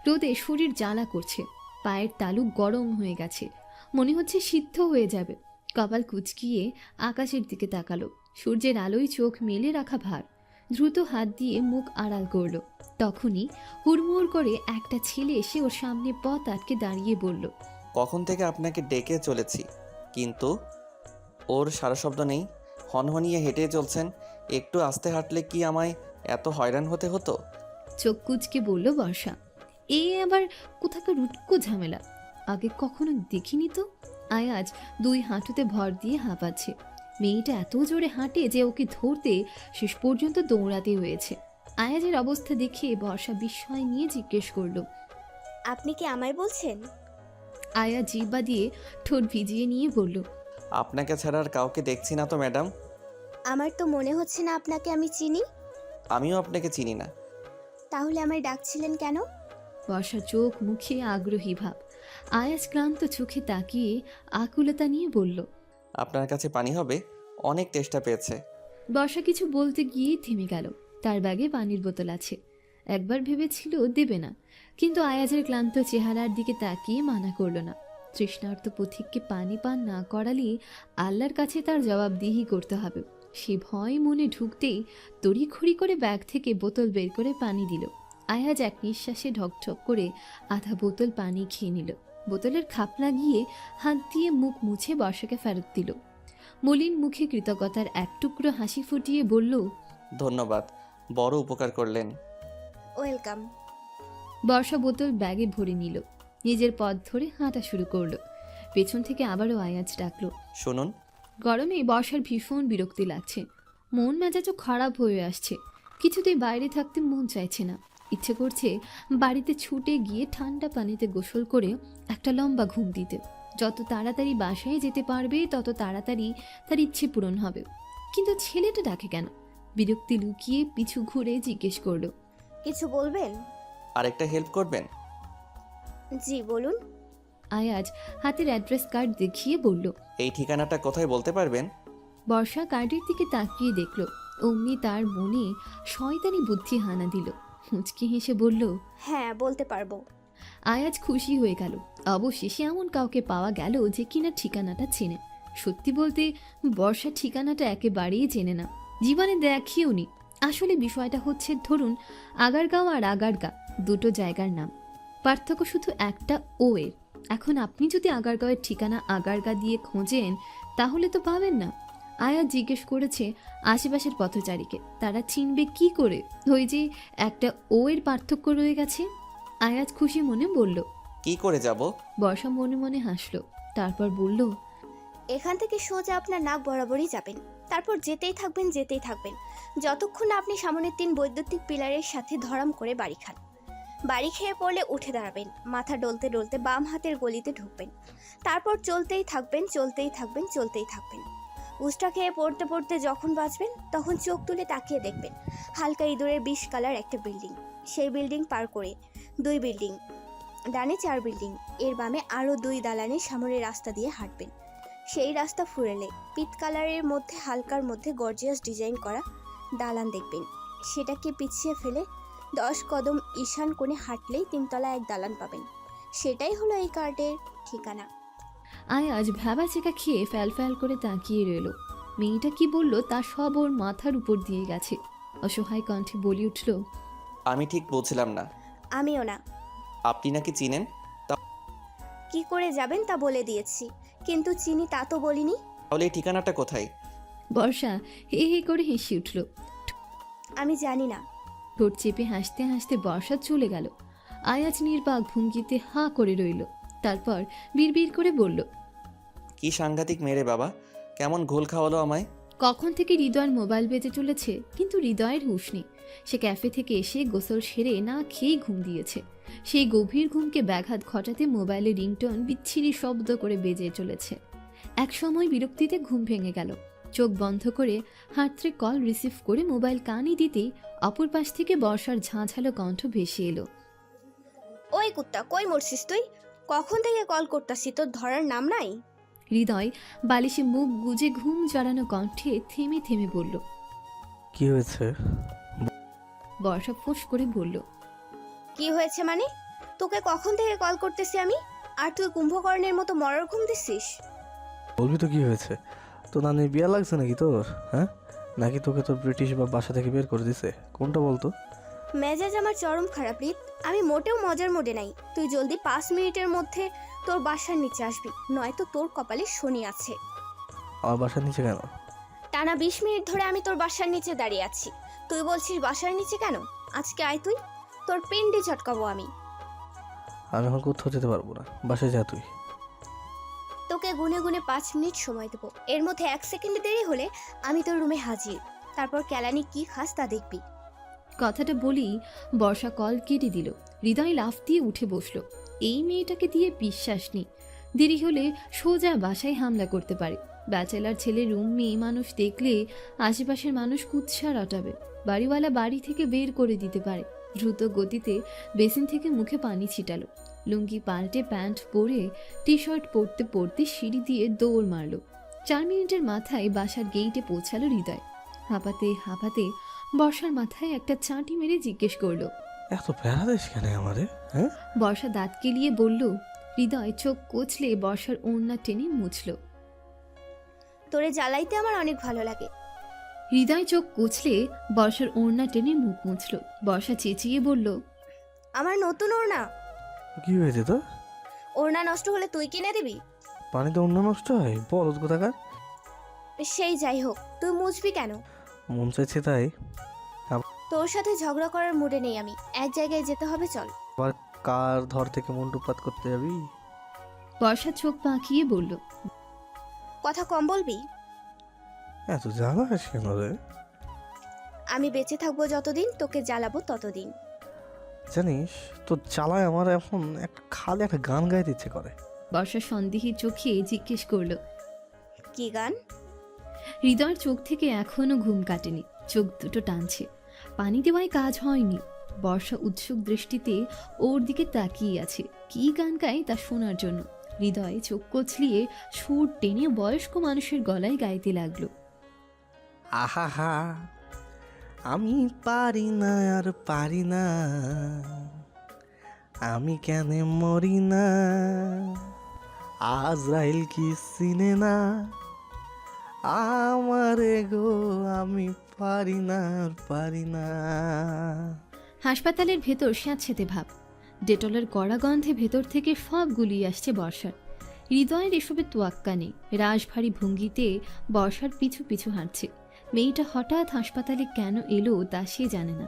রোদে শরীর জ্বালা করছে। পায়ের তালু গরম হয়ে গেছে। মনে হচ্ছে সিদ্ধ হয়ে যাবে। কপাল কুচকিয়ে আকাশের দিকে তাকালো। সূর্যের আলোয় চোখ মেলে রাখা ভার। দ্রুত হাত দিয়ে মুখ আড়াল করল। তখনই হুড়মুড় করে একটা ছেলে এসে ওর সামনে পথ আটকে দাঁড়িয়ে বলল, কখন থেকে আপনাকে ডেকে চলেছি, কিন্তু ওর সারা শব্দ নেই। হনহনিয়ে হেঁটে চলছেন। একটু আস্তে হাঁটলে কি আমায় এত হয়রান হতে হতো? চোখ কুচকে বলল বর্ষা। এ আবার কোথাকার রুটকো ঝামেলা, আগে কখনো দেখিনি তো। আয়াজ 2 হাঁটুতে ভর দিয়ে হাঁপাচ্ছে। মেয়েটা এত জোরে হাঁটে যে ওকে ধরতে শেষ পর্যন্ত দৌড়াতে হয়েছে। আয়াজের অবস্থা দেখে বর্ষা বিস্ময় নিয়ে জিজ্ঞেস করলো, আপনি কি আমায় বলছেন? আয়া জিহ্বা দিয়ে ঠোঁট ভিজিয়ে নিয়ে বলল, আপনাকে ছাড়া আর কাউকে দেখছি না তো ম্যাডাম। আমার তো মনে হচ্ছে না আপনাকে আমি চিনি। আমিও আপনাকে চিনি না। তাহলে আমায় ডাকছিলেন কেন? বর্ষা চোখ মুখে আগ্রহী ভাব। আয়াজ ক্লান্ত চোখে তাকিয়ে আকুলতা নিয়ে বলল, আপনার কাছে পানি হবে? অনেক তেষ্টা পেয়েছে। বর্ষা কিছু বলতে গিয়ে থেমে গেল। তার ব্যাগে পানির বোতল আছে। একবার ভেবেছিল দেবে না, কিন্তু আয়াজের ক্লান্ত চেহারার দিকে তাকিয়ে মানা করল না। তৃষ্ণার্ত পথিককে পানি পান না করালে আল্লাহর কাছে তার জবাবদিহি করতে হবে। সে ভয় মনে ঢুকতেই তড়িঘড়ি করে ব্যাগ থেকে বোতল বের করে পানি দিল। আয়াজ এক নিঃশ্বাসে ঢকঢক করে আধা বোতল পানি খেয়ে নিল। বোতলের খাপ লাগিয়ে হাত দিয়ে মুখ মুছে বর্ষাকে ফেরত দিল। মলিন মুখে কৃতজ্ঞতার এক টুকরো হাসি ফুটিয়ে বলল, ধন্যবাদ, বড় উপকার করলেন। ওয়েলকাম। বর্ষা বোতল ব্যাগে ভরে নিল। নিজের পথ ধরে হাঁটা শুরু করলো। পেছন থেকে আবারও আয়াজ ডাকলো, শুনুন। গরমে বর্ষার ভীষণ বিরক্তি লাগছে। মন মেজাজও খারাপ হয়ে আসছে। কিছুতেই বাইরে থাকতে মন চাইছে না। ইচ্ছে করছে বাড়িতে ছুটে গিয়ে ঠান্ডা পানিতে গোসল করে একটা লম্বা ঘুম দিতে। যত তাড়াতাড়ি বাসায় যেতে পারবে তত তাড়াতাড়ি তার ইচ্ছে পূরণ হবে। কিন্তু ছেলেটা ডাকে কেন? বিরক্তি লুকিয়ে পিছু ঘুরে জিজ্ঞেস করলো, কিছু বলবেন? আরেকটা হেল্প করবেন? জি বলুন। আয়াজ হাতের অ্যাড্রেস কার্ড দেখিয়ে বলল, এই ঠিকানাটা কোথায় বলতে পারবেন? বর্ষা কার্ডের দিকে তাকিয়ে দেখল। অমনি তার মনে শয়তানি বুদ্ধি হানা দিল। মুচকি হেসে বলল, হ্যাঁ বলতে পারবো। আয়াজ খুশি হয়ে গেল। অবশেষে এমন কাউকে পাওয়া গেল যে কিনা ঠিকানাটা চেনে। সত্যি বলতে বর্ষা ঠিকানাটা একেবারেই চেনে না, জীবনে দেখিও নি। আসলে বিষয়টা হচ্ছে, ধরুন আগারগাঁও আর আগারগা দুটো জায়গার নাম, পার্থক্য শুধু একটা ও এর। এখন আপনি যদি আগারগাঁওয়ের ঠিকানা আগারগা দিয়ে খোঁজেন তাহলে তো পাবেন না। আয়াজ জিজ্ঞেস করেছে আশেপাশের পথচারীকে, তারা চিনবে কি করে ওই যে একটা ও এর পার্থক্য রয়ে গেছে? আয়াজ খুশি মনে বলল, কি করে যাব? বর্ষা মনে মনে হাসলো। তারপর বলল, এখান থেকে সোজা আপনার নাক বরাবরই যাবেন। তারপর যেতেই থাকবেন যেতেই থাকবেন যতক্ষণ না আপনি সামনের 3 বৈদ্যুতিক পিলারের সাথে ধরাম করে বাড়ি খান। বাড়ি খেয়ে পড়লে উঠে দাঁড়াবেন, মাথা ডলতে ডলতে বাম হাতের গলিতে ঢুকবেন। তারপর চলতেই থাকবেন চলতেই থাকবেন চলতেই থাকবেন। উষ্টা খেয়ে পড়তে পড়তে যখন বাঁচবেন তখন চোখ তুলে তাকিয়ে দেখবেন হালকা ইঁদুরের 20 কালার একটা বিল্ডিং। সেই বিল্ডিং পার করে 2 বিল্ডিং, ডানে 4 বিল্ডিং, এর বামে আরও 2 দালানের সামনের রাস্তা দিয়ে হাঁটবেন। সেই রাস্তা ফুরেলে পিট কালারের মধ্যে হালকার মধ্যে গর্জিয়াস ডিজাইন করা দালান দেখবেন। সেটাকে পিছিয়ে ফেলে 10 কদম ঈশান কোণে হাঁটলেই 3 তলা এক দালান পাবেন। সেটাই হলো এই কার্ডের ঠিকানা। আয়াজ ভ্যাবা চেকা খেয়ে ফ্যাল ফ্যাল করে তাকিয়ে রইল। মেয়েটা কি বলল তা সব ওর মাথার উপর দিয়ে গেছে। অসহায় কণ্ঠে বলি উঠল, আমি ঠিক বলছিলাম না। আমিও না। আপনি নাকি চিনেন? কি করে যাবেন তা বলে দিয়েছি, কিন্তু চিনি তা তো বলিনি। তাহলে এই ঠিকানাটা কোথায়? বর্ষা হে হে করে হেসে উঠল। আমি জানি না। ঠোঁট চেপে হাসতে হাসতে বর্ষা চলে গেল। আয়াজ নির্বাক ভঙ্গিতে হাঁ করে রইল। তারপর বিড়বিড় করে বলল, কি সাংঘাতিক মেরে বাবা, কেমন ঘোল খাওয়ালো আমায়। কখন থেকে হৃদয়ের মোবাইল বেজে চলেছে, কিন্তু হৃদয়ের হুঁশ নেই। সে ক্যাফে থেকে এসে গোসল সেরে না খেয়েই ঘুম দিয়েছে। সেই গভীর ঘুমকে ব্যাঘাত ঘটাতে মোবাইলে রিংটোন বিচ্ছিরি শব্দ করে বেজে চলেছে। এক সময় বিরক্তিতে ঘুম ভেঙে গেল। চোখ বন্ধ করে হাতড়ে কল রিসিভ করে মোবাইল কানে দিতেই অপর পাশ থেকে বর্ষার ঝাঁঝালো কণ্ঠ ভেসে এলো। ওই কুত্তা, কই মরছিস তুই? কখন থেকে কল করতাছি, তোর ধরার নাম নাই? হৃদয় বালিশে মুখ গুজে ঘুম জড়ানো কণ্ঠে থেমে থেমে বলল। কি হয়েছে? বর্ষা ফোঁস করে বলল, কি হয়েছে মানে? তোকে কখন থেকে কল করতেছি আমি, আর তুই কুম্ভকর্ণের মতো মরার ঘুম দিচ্ছিস? বলবি তো কি হয়েছে? তো নানি বিয়া লাগছে নাকি তোর? হ্যাঁ, নাকি তোকে তোর ব্রিটিশ বা বাসা থেকে বের করে দিছে? কোনটা বলতো? মেজাজ আমার চরম খারাপ রিত, আমি মোটেও মজার মোডে নাই। তুই জলদি 5 মিনিটের মধ্যে তোর বাসার নিচে আসবি, নয়তো তোর কপালে শনি আছে। আমার বাসার নিচে কেন? টানা 20 মিনিট ধরে আমি তোর বাসার নিচে দাঁড়িয়ে আছি, তুই বলছিস বাসার নিচে কেন? আজকে আয় তুই, তোর পিন্ডি চটকাবো আমি। আমি এখন কোথাও যেতে পারবো না, বাসায় যা তুই। তোকে গুনে গুনে 5 মিনিট সময় দেবো, এর মধ্যে 1 সেকেন্ড দেরি হলে আমি তোর রুমে হাজির। তারপর কেলানি কি খাস তা দেখবি। কথাটা বলি বর্ষা কল কেটে দিল। হৃদয় লাফ দিয়ে উঠে বসলো। এই মেয়েটাকে দিয়ে বিশ্বাস নেই। দেরি হলে সোজা বাসায় হামলা করতে পারে। ব্যাচেলার ছেলে রুম মেয়ে মানুষ দেখলে আশেপাশের মানুষ কুৎসা রটাবে। বাড়িওয়ালা বাড়ি থেকে বের করে দিতে পারে। দ্রুত গতিতে বেসিন থেকে মুখে পানি ছিটালো। লুঙ্গি পাল্টে প্যান্ট পরে টি শার্ট পরতে পরতে সিঁড়ি দিয়ে দৌড় মারল। 4 মিনিটের মাথায় বাসার গেইটে পৌঁছালো হৃদয়। হাঁপাতে হাঁপাতে বর্ষার মাথায় একটা চাঁটি মেরে জিজ্ঞেস করলো, এত প্যারা দিস কেন আমারে? হ্যাঁ? বর্ষা দাঁত কেলিয়ে বলল। হৃদয় চোখ কোচলে বর্ষার ওড়না টেনে মুছল। তোরে জ্বালাইতে আমার অনেক ভালো লাগে। হৃদয় চোখ কোচলে বর্ষার ওড়না টেনে মুখ মুছল। বর্ষা চেঁচিয়ে বলল, আমার নতুন ওড়না। কি হয়েছে তো? ওড়না নষ্ট হলে তুই কিনে দিবি? পানিতে অন্য নষ্ট হয়, বলদ কোথাকার। সেই যাই হোক, তুই মুছবি কেন? মন চাইছে তাই। তোর সাথে ঝগড়া করার মুডে নেই আমি, এক জায়গায় যেতে হবে, চল। আবার কার ধর থেকে মন্টুপাত করতে যাবি? বর্ষা চোখ পাকিয়ে বলল, কথা কম বলবি। এত জ্বালাস কেন রে? আমি বেঁচে থাকবো যতদিন, তোকে জ্বালাবো ততদিন। জানিস তোর জ্বালায় আমার এখন খালি একটা গান গাইতে ইচ্ছে করে। বর্ষা সন্দেহী চোখে জিজ্ঞেস করলো, কি গান? হৃদয়ের চোখ থেকে এখনো ঘুম কাটেনি। চোখ দুটো টানছে। পানি দেওয়ায় কাজ হয়নি। বর্ষা উৎসুক দৃষ্টিতে ওর দিকে তাকিয়ে আছে, কি গান গায় তা শোনার জন্য। হৃদয় চোখ কচলিয়ে সুর টেনে বয়স্ক মানুষের গলায় গাইতে লাগলো, আহা হা, আমি পারি না আর পারি না, আমি কেন মরি না, আজরাইল কি চিনে না আমারে গো, আমি পারি না আর পারি না। হাসপাতালের ভেতর স্যাঁতস্যাঁতে ভাব। ডেটলের কড়া গন্ধে ভেতর থেকে সব গুলিয়ে আসছে বর্ষার। হৃদয়ের এসবে তোয়াক্কা নেই। রাশভারী ভঙ্গিতে বর্ষার পিছু পিছু হাঁটছে। মেয়েটা হঠাৎ হাসপাতালে কেন এলো তা সে জানে না।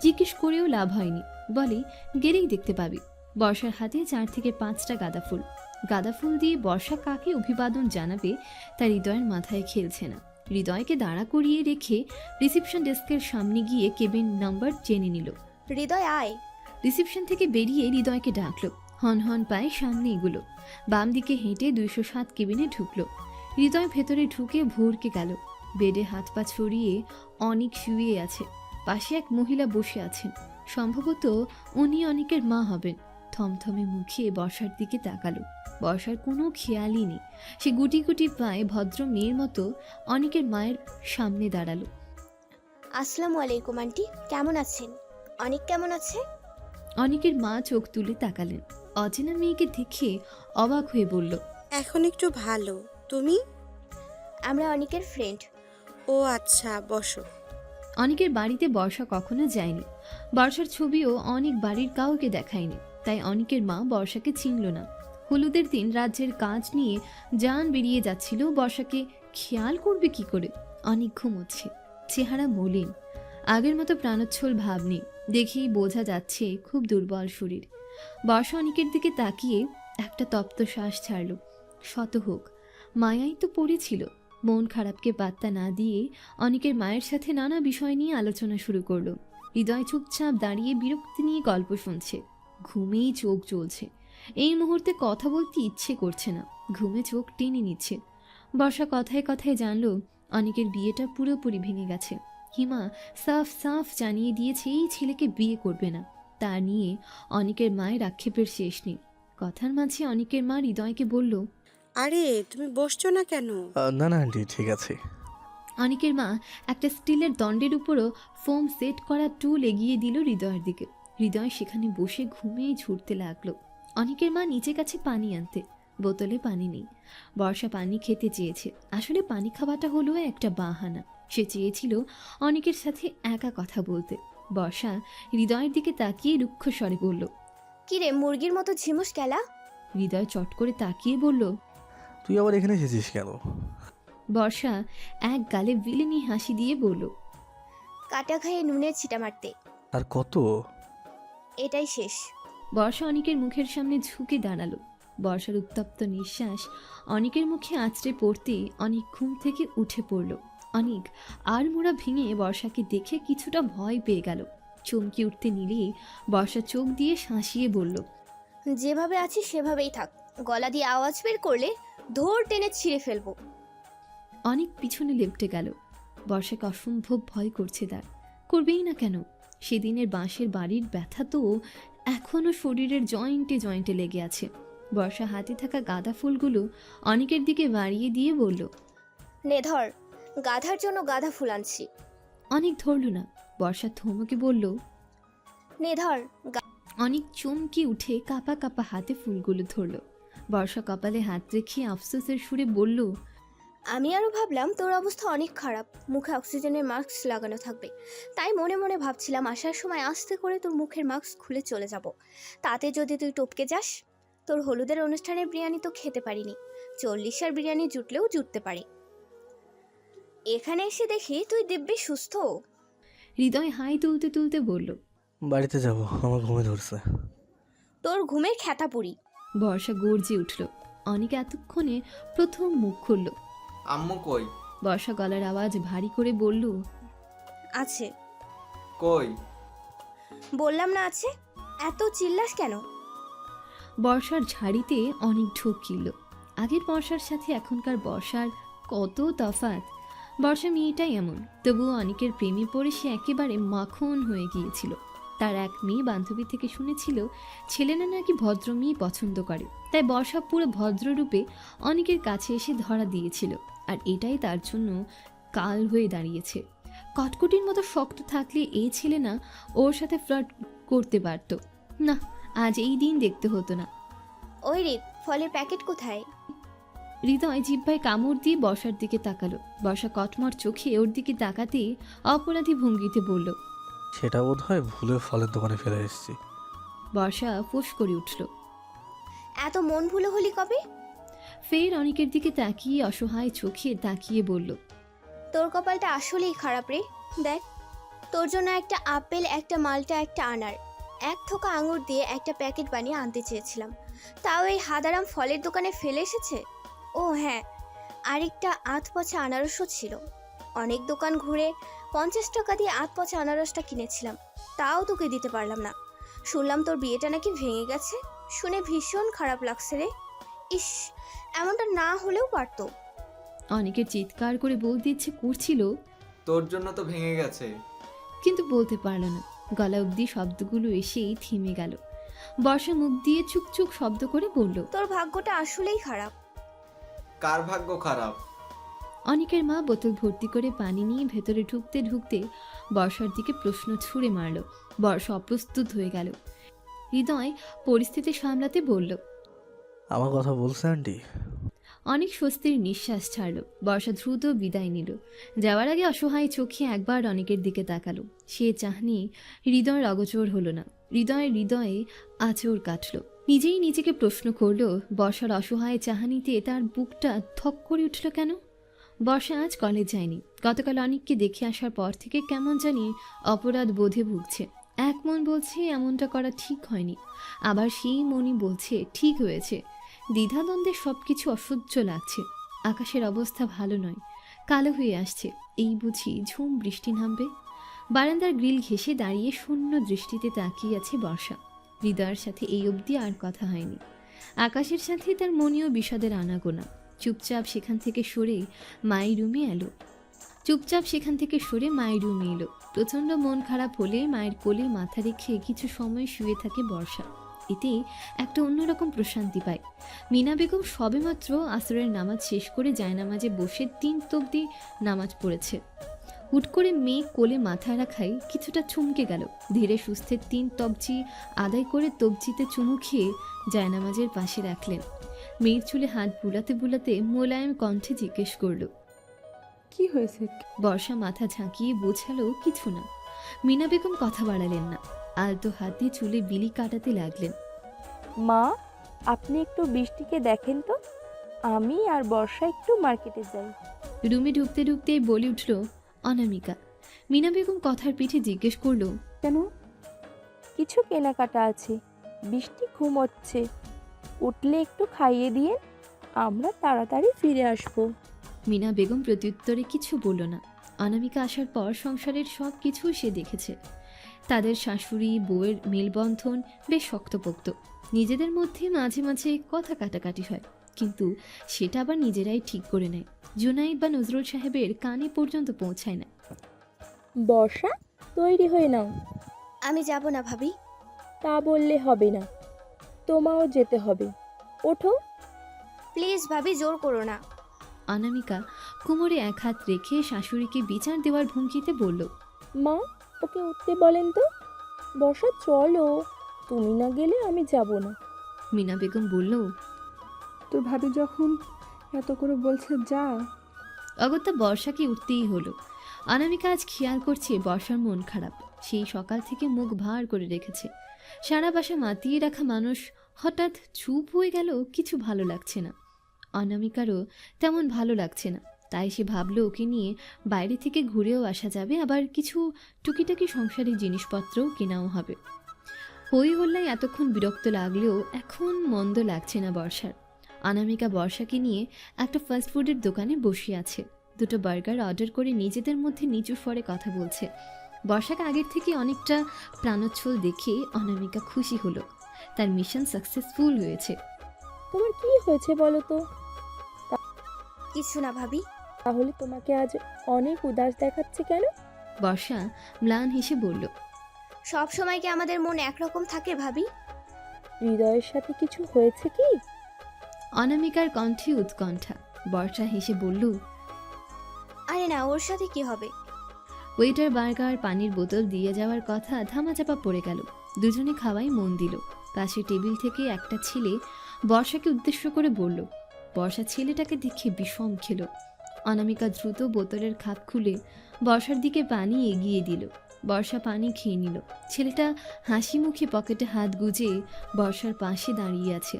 জিজ্ঞেস করেও লাভ হয়নি। বলে, গেলেই দেখতে পাবি। বর্ষার হাতে 4 থেকে 5টা গাঁদা ফুল। গাঁদা ফুল দিয়ে বর্ষা কাকে অভিবাদন জানাবে তা হৃদয়ের মাথায় খেলছে না। হৃদয়কে দাঁড়া করিয়ে রেখে রিসিপশন ডেস্কের সামনে গিয়ে কেবিন নাম্বার জেনে নিল। হৃদয় আয়। রিসিপশন থেকে বেরিয়ে হৃদয়কে ডাকলো। হন হন পায়ে সামনে এগুলো। বাম দিকে হেঁটে 207 কেবিনে ঢুকলো। হৃদয় ভেতরে ঢুকে ভোরকে গেল। বেডে হাত পা ছড়িয়ে অনেক শুয়ে আছে। পাশে এক মহিলা বসে আছেন। সম্ভবত উনি অনেকের মা হবেন। থমথমে মুখে বর্ষার দিকে তাকালো। বর্ষার কোনো খেয়ালই নেই। সে গুটি গুটি পায়ে ভদ্র মেয়ের মতো অনেকের মায়ের সামনে দাঁড়ালো। আসসালামু আলাইকুম আন্টি, কেমন আছেন? অনেক কেমন আছে? অনেকের মা চোখ তুলে তাকালেন। অচেনা মেয়েকে দেখে অবাক হয়ে বলল, এখন একটু ভালো। তুমি? আমরা অনেকের ফ্রেন্ড। ও আচ্ছা, বসো। অনেকের বাড়িতে বর্ষা কখনো যায়নি। বর্ষার ছবিও অনেক বাড়ির কাউকে দেখায়নি। তাই অনেকের মা বর্ষাকে চিনল না। হলুদের দিন রাজ্যের কাজ নিয়ে জান বেরিয়ে যাচ্ছিল, বর্ষাকে খেয়াল করবে কি করে? অনেক ঘুমোচ্ছে, চেহারা মলিন, আগের মতো প্রাণোচ্ছল ভাব নেই। দেখেই বোঝা যাচ্ছে খুব দুর্বল শরীর। বর্ষা অনেকের দিকে তাকিয়ে একটা তপ্ত শ্বাস ছাড়ল। শত হোক, মায়াই তো পড়েছিল। মন খারাপকে পাত্তা না দিয়ে অনেকের মায়ের সাথে নানা বিষয় নিয়ে আলোচনা শুরু করলো। হৃদয় চুপচাপ দাঁড়িয়ে বিরক্তি নিয়ে গল্প শুনছে। ঘুমেই চোখ জ্বলছে। এই মুহূর্তে কথা বলতে ইচ্ছে করছে না, ঘুমে চোখ টেনে নিচ্ছে। বর্ষা কথায় কথায় জানলো অনেকের বিয়েটা পুরোপুরি ভেঙে গেছে। হিমা সাফ সাফ জানিয়ে দিয়েছে এই ছেলেকে বিয়ে করবে না। তা নিয়ে অনেকের মায়ের আক্ষেপের শেষ নেই। কথার মাঝে অনেকের মা হৃদয়কে বলল, আরে তুমি বসছো না কেন? না না আন্টি, ঠিক আছে। অনেকের মা একটা স্টিলের দণ্ডের উপরও ফোম সেট করা টুল এগিয়ে দিল হৃদয়ের দিকে। হৃদয় সেখানে বসে ঘুমিয়ে ঝুরতে লাগলো। অনেকের মা নিচে কাছে পানি আনতে, বোতলে পানি নেই। বর্ষা পানি খেতে চেয়েছে। আসলে পানি খাওয়াটা হলো একটা বাহানা। সে চেয়েছিল অনেকের সাথে একা কথা বলতে। বর্ষা হৃদয়ের দিকে তাকিয়ে রুক্ষ স্বরে বলল, কিরে মুরগির মতো ঝিমুস কেলা? হৃদয় চট করে তাকিয়ে বলল, তুই আবার এখানে এসেছিস কেন? বর্ষা এক গালে বিলেনি হাসি দিয়ে বলল, কাটা খাইয়ে নুনের ছিটা মারতে। আর কত? এটাই শেষ। বর্ষা অনেকের মুখের সামনে ঝুঁকে দাঁড়ালো। বর্ষার উত্তপ্ত নিঃশ্বাস অনেকের মুখে আঁচড়ে পড়তে অনেক ঘুম থেকে উঠে পড়ল। অনেক আর মোড়া ভেঙে বর্ষাকে দেখে কিছুটা ভয় পেয়ে গেল। চমকে উঠতে নিলে বর্ষা চোখ দিয়ে শাঁসিয়ে বলল, যেভাবে আছি সেভাবেই থাক। গলা দিয়ে আওয়াজ বের করলে ধর টেনে ছিঁড়ে ফেলবো। অনেক পিছনে লেপটে গেল। বর্ষাকে অসম্ভব ভয় করছে তার। করবেই না কেন? সেদিনের বাঁশের বাড়ির ব্যথা তো এখনও শরীরের জয়েন্টে জয়েন্টে লেগে আছে। বর্ষা হাতে থাকা গাঁদা ফুলগুলো অনেকের দিকে বাড়িয়ে দিয়ে বলল, নে ধর, গাধার জন্য গাধা ফুল আনছি। অনেক ধরল না। বর্ষা থমকে বলল, নে ধর। অনেক চমকে উঠে কাপা কাপা হাতে ফুলগুলো ধরল। বর্ষা কপালে হাত রেখে আফসোসের সুরে বলল, আমি আরো ভাবলাম তোর অবস্থা অনেক খারাপ, মুখে অক্সিজেনের মাস্ক লাগানো থাকবে। তাই মনে মনে ভাবছিলাম আসার সময় আস্তে করে তোর মুখের মাস্ক খুলে চলে যাব। তাতে যদি তুই টপকে যাস, তোর হলুদের অনুষ্ঠানের বিরিয়ানি তো খেতে পারিনি, 40 বিরিয়ানি জুটলেও জুটতে পারি। এখানে এসে দেখি তুই দিব্যি সুস্থ। হৃদয় হাই তুলতে তুলতে বলল, বাড়িতে যাব, আমার ঘুমে ধরছে। তোর ঘুমের খ্যাতা পুরি। বর্ষা গর্জে উঠল। অনেক এতক্ষণে প্রথম মুখ খুলল। আম্মু কই? বর্ষা গলার আওয়াজ ভারী করে বলল, আছে। কই? বললাম না আছে। এত চিল্লাস কেন? বর্ষার ঝাড়িতে অনেক ঢোক কিল। আগের বর্ষার সাথে এখনকার বর্ষার কত তফাৎ। বর্ষা মেয়েটাই এমন, তবুও অনেকের প্রেমে পড়ে সে একেবারে মাখন হয়ে গিয়েছিল। তার এক মেয়ে বান্ধবী থেকে শুনেছিল ছেলেরা নাকি ভদ্র মেয়ে পছন্দ করে। তাই বর্ষা পুরো ভদ্ররূপে অনেকের কাছে এসে ধরা দিয়েছিল। আর এটাই তার জন্য কাল হয়ে দাঁড়িয়েছে। কটকটির মতো শক্ত থাকলে এই ছেলে না ওর সাথে ফ্লার্ট করতে পারত না। আজ এই দিন দেখতে হতো না। ওই রে, ফলের প্যাকেট কোথায়? হৃদয় জিহ্বায় কামড় দিয়ে বর্ষার দিকে তাকালো। বর্ষা কটমট চোখে ওর দিকে তাকাতে অপরাধী ভঙ্গিতে বলল, সেটা বোধ হয় ভুলে ফলের দোকানে ফেলে এসেছি। বর্ষা ফোঁস করে উঠল। এত মন ভুলো হলি কবে? ফের অনেকের দিকে তাকিয়ে অসহায় চোখে তাকিয়ে বলল, তোর কপালটা আসলেই খারাপ রে। দেখ, তোর জন্য একটা আপেল, একটা মালটা, একটা আনার, এক থোকা আঙুর দিয়ে একটা প্যাকেট বানিয়ে আনতে চেয়েছিলাম, তাও এই হাদারাম ফলের দোকানে ফেলে এসেছে। ও হ্যাঁ, আরেকটা আধ পচা আনারসও ছিল। অনেক দোকান ঘুরে 50 টাকা দিয়ে আধ পচা আনারসটা কিনেছিলাম, তাও তোকে দিতে পারলাম না। শুনলাম তোর বিয়েটা নাকি ভেঙে গেছে, শুনে ভীষণ খারাপ লাগছে রে। ইস, এমনটা না হলেও পারতো। অনেকের চিৎকার করে বলতে ইচ্ছে করছিল, তোর জন্য তো ভেঙে গেছে। কিন্তু বলতে পারল না। গলা অবধি শব্দগুলো এসেই থেমে গেল। বর্ষা মুখ দিয়ে চুকচুক শব্দ করে বলল, তোর ভাগ্যটা আসলেই খারাপ। কার ভাগ্য খারাপ? অনিকের মা বোতল ভর্তি করে পানি নিয়ে ভেতরে ঢুকতে ঢুকতে বর্ষার দিকে প্রশ্ন ছুঁড়ে মারল। বর্ষা অপ্রস্তুত হয়ে গেল। হৃদয় পরিস্থিতি সামলাতে বলল, আমার কথা বলছে আন্টি? অনেক স্বস্তির নিঃশ্বাস ছাড়ল। বর্ষা দ্রুত বিদায় নিল। যাওয়ার আগে অসহায় চোখে একবার অনেকের দিকে তাকালো। সে চাহনি হৃদয়ের অগোচর হলো না। হৃদয়ে আঁচড় কাটল। নিজেই নিজেকে প্রশ্ন করল, বর্ষার অসহায় চাহানিতে তার বুকটা থক করে উঠল কেন? বর্ষা আজ কলেজ যায়নি। গতকাল অনেককে দেখে আসার পর থেকে কেমন জানি অপরাধ বোধে ভুগছে। এক মন বলছে এমনটা করা ঠিক হয়নি, আবার সেই মনই বলছে ঠিক হয়েছে। দ্বিধাদ্বন্দ্বে সবকিছু অসহ্য লাগছে। আকাশের অবস্থা ভালো নয়, কালো হয়ে আসছে। এই বুঝি ঝুম বৃষ্টি নামবে। বারান্দার গ্রিল ঘেঁষে দাঁড়িয়ে শূন্য দৃষ্টিতে তাকিয়ে আছে বর্ষা। হৃদয়ের সাথে এই অবধি আর কথা হয়নি। আকাশের সাথে তার মনীয় বিষাদের আনাগোনা। চুপচাপ সেখান থেকে সরে মায়ের রুমে এলো। প্রচণ্ড মন খারাপ হলে মায়ের কোলে মাথা রেখে কিছু সময় শুয়ে থাকে বর্ষা। এতে একটা অন্যরকম প্রশান্তি পায়। মিনা বেগম সবেমাত্র আসরের নামাজ শেষ করে জায়নামাজে বসে 3 তবদি নামাজ পড়েছে। হুট করে মেয়ে কোলে মাথা রাখায় কিছুটা চমকে গেল। ধীরে সুস্থে 3 তবজি আদায় করে তবজিতে চুমু খেয়ে জায়নামাজের পাশে রাখলেন। মেয়ের চুলে হাত বুলাতে বুলাতে মোলায়েম কণ্ঠে জিজ্ঞেস করল, কি হয়েছে? বর্ষা মাথা ঝাঁকিয়ে বোঝালো কিছু না। মিনা বেগম কথা বাড়ালেন না, আলতো হাতে চুলে বিলি কাটাতে লাগলেন। মা, আপনি একটু বৃষ্টিকে দেখেন তো, আমি আর বর্ষা একটু মার্কেটে যাই। রুমে ঢুকতে ঢুকতেই বলে উঠল অনামিকা। মিনা বেগম কথার পিঠে জিজ্ঞেস করল, কেন? কিছু কেনাকাটা আছে। বৃষ্টি ঘুমোচ্ছে, উঠলে একটু খাইয়ে দিয়ে আমরা তাড়াতাড়ি ফিরে আসবো। মিনা বেগম প্রত্যুত্তরে কিছু বলল না। অনামিকা আসার পর সংসারের সব কিছু সে দেখেছে। তাদের শাশুড়ি বউয়ের মেলবন্ধন বেশ শক্তপোক্ত। নিজেদের মধ্যে মাঝে মাঝে কথা কাটাকাটি হয়, কিন্তু সেটা আবার নিজেরাই ঠিক করে নেয়। জুনাইদ বা নজরুল সাহেবের কানে পর্যন্ত পৌঁছায় না। বর্ষা, তৈরি হয়ে নাও। আমি যাব না ভাবি। তা বললে হবে না, তোমাও যেতে হবে। ওঠো। প্লিজ ভাবি, জোর করো না। অনামিকা কোমরে এক হাত রেখে শাশুড়িকে বিচার দেওয়ার ভঙ্গিতে বলল, মা, ওকে উঠতে বলেন তো। বর্ষা চলো, তুমি না গেলে আমি যাব না। মিনা বেগম বলল, তোর ভাবি যখন এত করে বলছে যা। অগত্যা বর্ষাকে উঠতেই হলো। অনামিকা আজ খেয়াল করছে বর্ষার মন খারাপ। সেই সকাল থেকে মুখ ভার করে রেখেছে। সারা বাসা মাতিয়ে রাখা মানুষ হঠাৎ চুপ হয়ে গেল। কিছু ভালো লাগছে না। অনামিকারও তেমন ভালো লাগছে না। তাই সে ভাবলো ওকে নিয়ে বাইরে থেকে ঘুরেও আসা যাবে, আবার কিছু টুকিটাকি সংসারের জিনিসপত্রও কেনাও হবে। হই হল্লাই এতক্ষণ বিরক্ত লাগলেও এখন মন্দ লাগছে না বর্ষার। অনামিকা বর্ষাকে নিয়ে একটা ফাস্টফুডের দোকানে বসে আছে। 2টো বার্গার অর্ডার করে নিজেদের মধ্যে নিচু স্বরে কথা বলছে। বর্ষাকে আগের থেকে অনেকটা প্রাণোচ্ছল দেখে অনামিকা খুশি হলো। তার মিশন সাকসেসফুল হয়েছে। তোমার কি হয়েছে বলো তো? কিছু না ভাবি। তাহলে তোমাকে আজ অনেক উদাস দেখাচ্ছে কেন? বর্ষা ম্লান হেসে বলল, সব সময় কি আমাদের মন একরকম থাকে ভাবি? হৃদয়ের সাথে কিছু হয়েছে কি? অনামিকার কণ্ঠে উৎকণ্ঠা। বর্ষা হেসে বলল, আরে না, ওর সাথে কি হবে? ওয়েটার বার্গার পানির বোতল দিয়ে যাওয়ার কথা ধামাচাপা পড়ে গেল। দুজনে খাওয়াই মন দিল। পাশে টেবিল থেকে একটা ছেলে বর্ষাকে উদ্দেশ্য করে বলল। বর্ষা ছেলেটাকে দেখে বিষম খেল। অনামিকা দ্রুত বোতলের খাপ খুলে বর্ষার দিকে পানি এগিয়ে দিল। বর্ষা পানি খেয়ে নিল। ছেলেটা হাসি মুখে পকেটে হাত গুজে বর্ষার পাশে দাঁড়িয়ে আছে।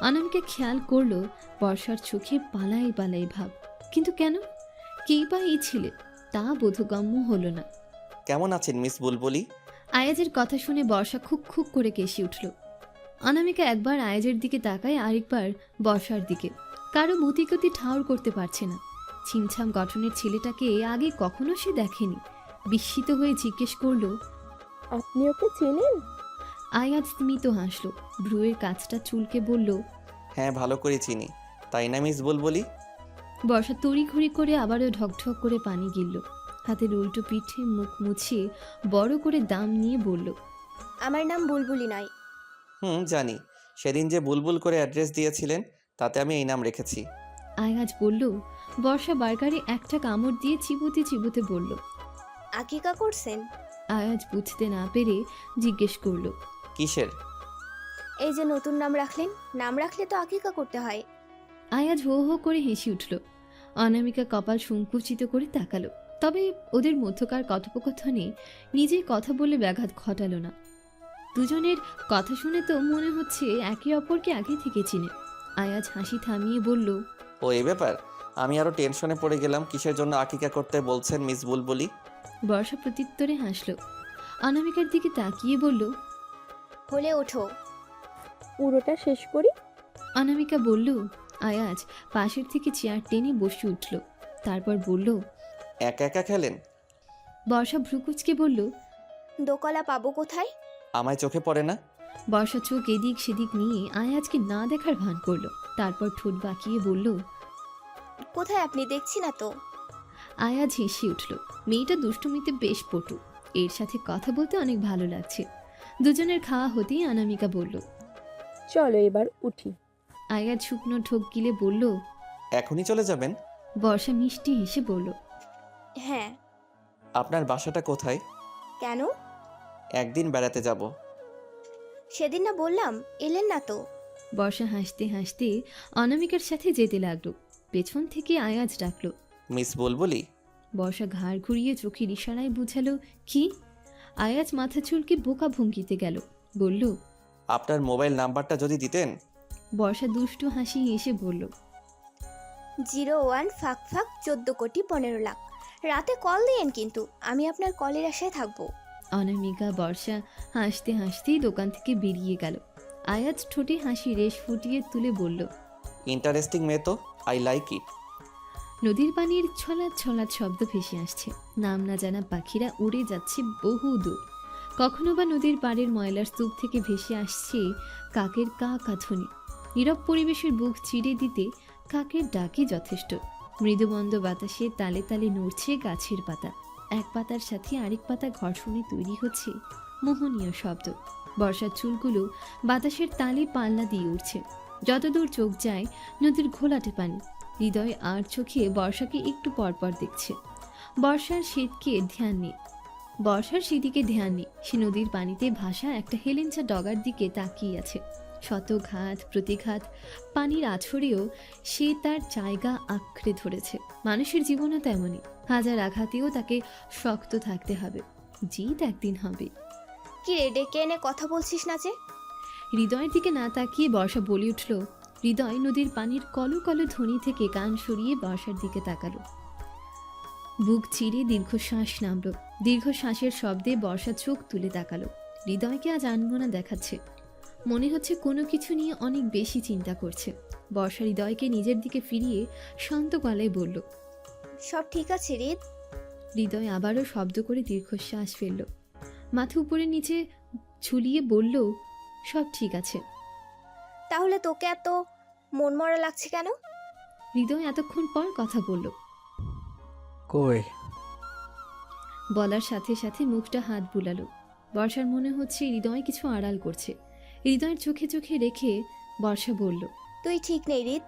অনামিকা খেয়াল করলো বর্ষার চোখে পালাই পালাই ভাব। কিন্তু কেন? কেই বা এই ছেলে, তা বোধগম্য হলো না। কেমন আছেন মিস বুলবুলি? আয়াজের কথা শুনে বর্ষা খুক খুক করে কেশে উঠল। অনামিকা একবার আয়াজের দিকে তাকায়, আরেকবার বর্ষার দিকে। কারো মতিগতি ঠাউর করতে পারছে না। ছিমছাম গঠনের ছেলেটাকে আগে কখনো সে দেখেনি। বিস্মিত হয়ে জিজ্ঞেস করলো, আপনি ওকে চেনেন? আয়াজ স্মিত হাসলো। ভ্রুয়ের কাছটা চুলকে বলল, হ্যাঁ, ভালো করে চিনি। তাই না মিস বুলবুলি? বর্ষা তড়িঘড়ি করে আবারও ঢকঢক করে পানি গিলল। হাতের উল্টো পিঠে মুখ মুছিয়ে বড় করে দাম নিয়ে বলল, আমার নাম বুলবুলি নয়। জানি। সেদিন যে বুলবুল করে অ্যাড্রেস দিয়েছিলেন তাতে আমি এই নাম রেখেছি। আয়াজ বলল। বর্ষা বার্গারে একটা কামড় দিয়ে চিবোতে চিবোতে বলল। আকিকা করছেন? আয়াজ বুঝতে না পেরে জিজ্ঞেস করলো। কিসের? এই যে নতুন নাম রাখলেন, নাম রাখলে তো আকিকা করতে হয়। আয়াজ হো হো করে হেসে উঠল। অনামিকা কপাল সংকুচিত করে তাকালো, তবে ওদের মধ্যকার কথোপকথনে নিজে কথা বলে ব্যাঘাত ঘটালো না। দুজনের কথা শুনে তো মনে হচ্ছে একে অপরকে আগে থেকে চিনে। আয়াজ হাসি থামিয়ে বলল। ও এই ব্যাপার? আমি আরও টেনশনে পড়ে গেলাম কিসের জন্য আকিকা করতে বলছেন মিস বুলবুলি। বর্ষা প্রত্যুত্তরে হাসল। অনামিকার দিকে তাকিয়ে বলল। হলে ওঠো। পুরোটা শেষ করি। অনামিকা বলল। আয়াজ পাশের থেকে চেয়ার টেনে বসে উঠল, তারপর বলল। একা একা খেলেন? বর্ষা ভ্রুকুচকে বলল। দোকলা পাবো কোথায়? আমায় চোখে পড়ে না? বর্ষা চোখ এদিক সেদিক নিয়ে আয়াজকে না দেখার ভান করলো, তারপর ঠোঁট বাঁকিয়ে বলল। কোথায় আপনি, দেখছি না তো। আয়াজ হেসে উঠল। মেয়েটা দুষ্টুমিতে বেশ পটু, এর সাথে কথা বলতে অনেক ভালো লাগছে। দুজনের খাওয়া হতেই অনামিকা বলল। চলো এবার উঠি। আয়াজ শুকনো ঠোক গিলে বলল। এখনই চলে যাবেন? বর্ষা মিষ্টি হেসে বলল। হ্যাঁ। আপনার বাসাটা কোথায়? কেন? একদিন বেড়াতে যাব। সেদিন না বললাম, এলেন না তো। বর্ষা হাসতে হাসতে অনামিকার সাথে যেতে লাগলো। পেছন থেকে আয়াজ ডাকলো। মিস বুলবুলি। বর্ষা ঘাড় ঘুরিয়ে চোখের ইশারায় বুঝালো কি। আয়াজ মাথা চুলকে বোকা ভঙ্গিতে গেল, বলল। আপনার মোবাইল নাম্বারটা যদি দিতেন। বর্ষা দুষ্টু হাসি এসে বলল। 01 ফাঁক ফাঁক 14,15,00,000। রাতে কল দিয়েন কিন্তু, আমি আপনার কলের আশায় থাকবো। অনামিকা বর্ষা হাসতে হাসতেই দোকান থেকে বেরিয়ে গেল। আয়াজ ঠোঁটে হাসি রেশ ফুটিয়ে তুলে বলল। ইন্টারেস্টিং মেয়ে তো, আই লাইক ইট। নদীর পানির ছলাৎ ছলাৎ শব্দ ভেসে আসছে। নাম না জানা পাখিরা উড়ে যাচ্ছে বহু দূর। কখনো বা নদীর পাড়ের ময়লার স্তূপ থেকে ভেসে আসছে কাকের কা কা ধ্বনি। নীরব পরিবেশের বুক চিড়ে দিতে কাকের ডাকই যথেষ্ট। মৃদুমন্দ বাতাসে তালে তালে নড়ছে গাছের পাতা। এক পাতার সাথে আরেক পাতা ঘর্ষণে তৈরি হচ্ছে মোহনীয় শব্দ। বর্ষার চুলগুলো বাতাসের তালে পাল্লা দিয়ে উঠছে। যতদূর চোখ যায় নদীর ঘোলাটে পানি। হৃদয় আর চোখে বর্ষাকে একটু পরপর দেখছে। বর্ষার সেদিকে ধ্যান নেই। সে নদীর পানিতে ভাসা একটা হেলেঞ্চা ডগার দিকে তাকিয়ে আছে। শত ঘাত প্রতিঘাত পানির আছড়েও সে তার জায়গা আঁকড়ে ধরেছে। মানুষের জীবনও তেমনই, হাজার আঘাতেও তাকে শক্ত থাকতে হবে। জিত একদিন হবে। কি রে, ডেকে এনে কথা বলছিস না যে? হৃদয়ের দিকে না তাকিয়ে বর্ষা বলে উঠল। হৃদয় নদীর পানির কলো কলো ধ্বনি থেকে কান সরিয়ে বর্ষার দিকে তাকালো। বুক চিরে দীর্ঘশ্বাস নামল। দীর্ঘশ্বাসের শব্দে বর্ষা চোখ তুলে তাকালো। হৃদয়কে আজ আনমনা দেখাচ্ছে। মনে হচ্ছে কোনো কিছু নিয়ে অনেক বেশি চিন্তা করছে। বর্ষা হৃদয়কে নিজের দিকে ফিরিয়ে শান্ত গলায় বলল। সব ঠিক আছে রিদ? হৃদয় আবারও শব্দ করে দীর্ঘশ্বাস ফেলল। মাথা উপরে নিচে ঝুলিয়ে বলল, সব ঠিক আছে। তাহলে তোকে এত মনমরা লাগছে কেন? হৃদয় এতক্ষণ পর কথা বলল। কই? বলার সাথে সাথে মুখটা হাত বুলালো। বর্ষার মনে হচ্ছে হৃদয় কিছু আড়াল করছে। হৃদয়ের চোখে চোখে রেখে বর্ষা বলল। তুই ঠিক নেই রিদ।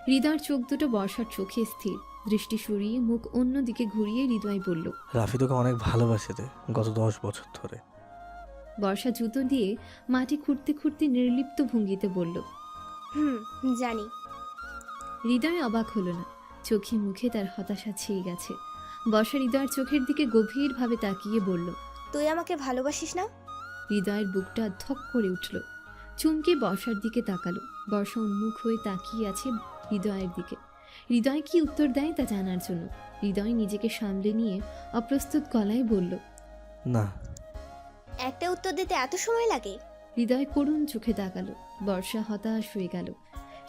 হৃদয়ের চোখ দুটো বর্ষার চোখে স্থির। দৃষ্টি সরিয়ে মুখ অন্যদিকে ঘুরিয়ে হৃদয় বলল। রাফি তোকে অনেক ভালোবাসে রে, গত 10 বছর ধরে। বর্ষা জুতো দিয়ে মাটি খুঁড়তে খুঁড়তে নির্লিপ্ত ভঙ্গিতে বলল। জানি। হৃদয় অবাক হলো না। চোখে মুখে তার হতাশা ছেয়ে গেছে। বর্ষা হৃদয়ের চোখের দিকে গভীরভাবে তাকিয়ে বলল। তুই আমাকে ভালোবাসিস না? হৃদয়ের বুকটা ধক করে উঠল। চুমকে বর্ষার দিকে তাকালো। বর্ষা উন্মুখ হয়ে তাকিয়ে আছে হৃদয়ের দিকে। হৃদয় কি উত্তর দেয় তা জানার জন্য। হৃদয় নিজেকে সামলে নিয়ে অপ্রস্তুত গলায় বলল, না। একটা উত্তর দিতে এত সময় লাগে? হৃদয় করুণ চোখে তাকালো। বর্ষা হতাশ হয়ে গেল।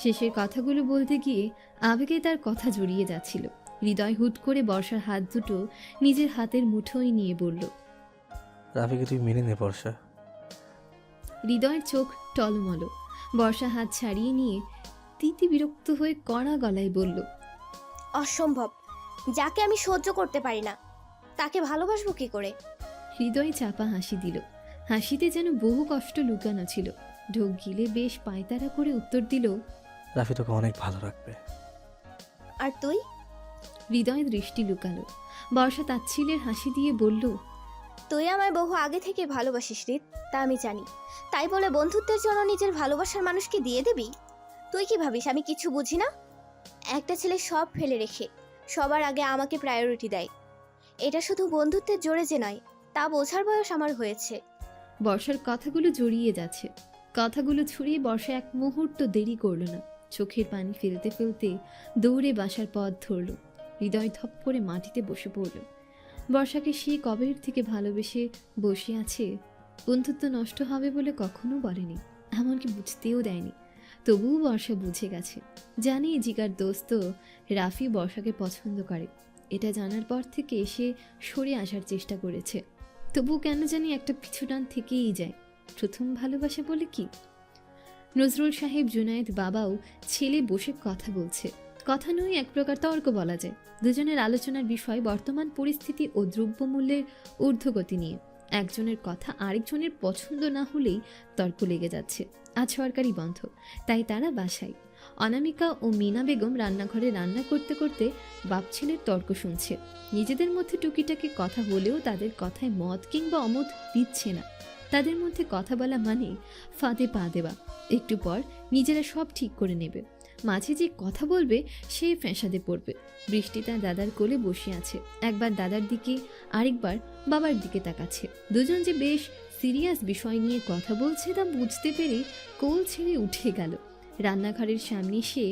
শেষের কথাগুলো বলতে গিয়ে আবেগে তার কথা জড়িয়ে যাচ্ছিল। হৃদয় হুট করে বর্ষার হাত দুটো নিজের হাতের মুঠোয় নিয়ে বলল, রাফিকে তুই মেনে নে বর্ষা। হৃদয়ের চোখ টলমল। বর্ষা হাত ছাড়িয়ে নিয়ে তিতি বিরক্ত হয়ে কড়া গলায় বলল, অসম্ভব। যাকে আমি সহ্য করতে পারি না তাকে ভালোবাসবো কি করে? হৃদয় চাপা হাসি দিল। হাসিতে যেন বহু কষ্ট লুকানো ছিল। ঢোক গিলে বেশ পায়তারা করে উত্তর দিল, রাফি তোকে অনেক ভালো রাখবে। আর তুই? হৃদয় দৃষ্টি লুকালো। বর্ষা তাচ্ছিলের হাসি দিয়ে বলল, তুই আমায় বহু আগে থেকে ভালোবাসিস রিত, তা আমি জানি। তাই বলে বন্ধুত্বের জন্য নিজের ভালোবাসার মানুষকে দিয়ে দিবি? তুই কি ভাবিস আমি কিছু বুঝি না? একটা ছেলে সব ফেলে রেখে সবার আগে আমাকে প্রায়োরিটি দেয়। এটা শুধু বন্ধুত্বের জোরে যে নয়, তা বোঝার বয়স আমার হয়েছে। বর্ষার কথাগুলো জড়িয়ে যাচ্ছে। কথাগুলো ছুড়িয়ে বর্ষা এক মুহূর্ত দেরি করলো না। চোখের পানি ফেলতে ফেলতে দৌড়ে বাসার পথ ধরল। হৃদয় ধপ করে মাটিতে বসে পড়ল। বর্ষাকে সে কবের থেকে ভালোবেসে বসে আছে, বন্ধুত্ব নষ্ট হবে বলে কখনো বলেনি, এমনকি বুঝতেও দেয়নি। তবুও বর্ষা বুঝে গেছে, জানে জিগার দোস্ত রাফি বর্ষাকে পছন্দ করে। এটা জানার পর থেকে সে সরে আসার চেষ্টা করেছে, তবু কেন জানি একটা পিছুটান থেকেই যায়। প্রথম ভালোবাসা বলে কি? নজরুল সাহেব জুনায়েদ বাবাও ছেলে বসে কথা বলছে। কথা নয়, এক প্রকার তর্ক বলা যায়। দুজনের আলোচনার বিষয় বর্তমান পরিস্থিতি ও দ্রব্যমূল্যের ঊর্ধ্বগতি নিয়ে। একজনের কথা আরেকজনের পছন্দ না হলেই তর্ক লেগে যাচ্ছে। আজ সরকারি বন্ধ, তাই তারা বাসায়। অনামিকা ও মিনা বেগম রান্নাঘরে রান্না করতে করতে বাপ ছেলের তর্ক শুনছে। নিজেদের মধ্যে টুকিটাকি কথা হলেও তাদের কথায় মত কিংবা অমত দিচ্ছে না। তাদের মধ্যে কথা বলা মানে ফাঁদে পা দেওয়া। একটু পর নিজেরা সব ঠিক করে নেবে। মাঝে যে কথা বলবে সে ফ্যাসাদে পড়বে। বৃষ্টি তার দাদার কোলে বসে আছে, একবার দাদার দিকে আরেকবার বাবার দিকে তাকাচ্ছে। দুজন যে বেশ সিরিয়াস বিষয় নিয়ে কথা বলছে তা বুঝতে পেরে কোল ছেড়ে উঠে গেল। রান্নাঘরের সামনে সে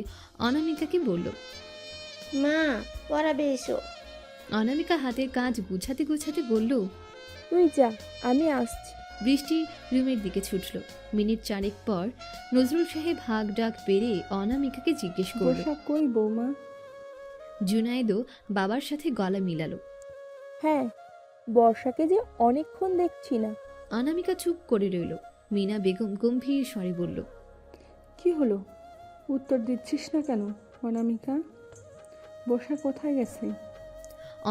অনামিকাকে বলল, মা পড়াবে এসো। অনামিকা হাতের কাজ গুছাতে গুছাতে বলল, তুই যা, আমি আসছি। বৃষ্টি রুমের দিকে ছুটল। মিনিট চারেক পর নজরুল সাহেব হাঁক ডাক পেরে অনামিকাকে জিজ্ঞেস করল, বর্ষা কই বৌমা? জুনায়েদও বাবার সাথে গলা মিলালো। হ্যাঁ, বর্ষাকে যে অনেকক্ষণ দেখছি না। অনামিকা চুপ করে রইল। মিনা বেগম গম্ভীর স্বরে বলল, কি হলো? উত্তর দিচ্ছিস না কেন অনামিকা? বর্ষা কোথায় গেছে?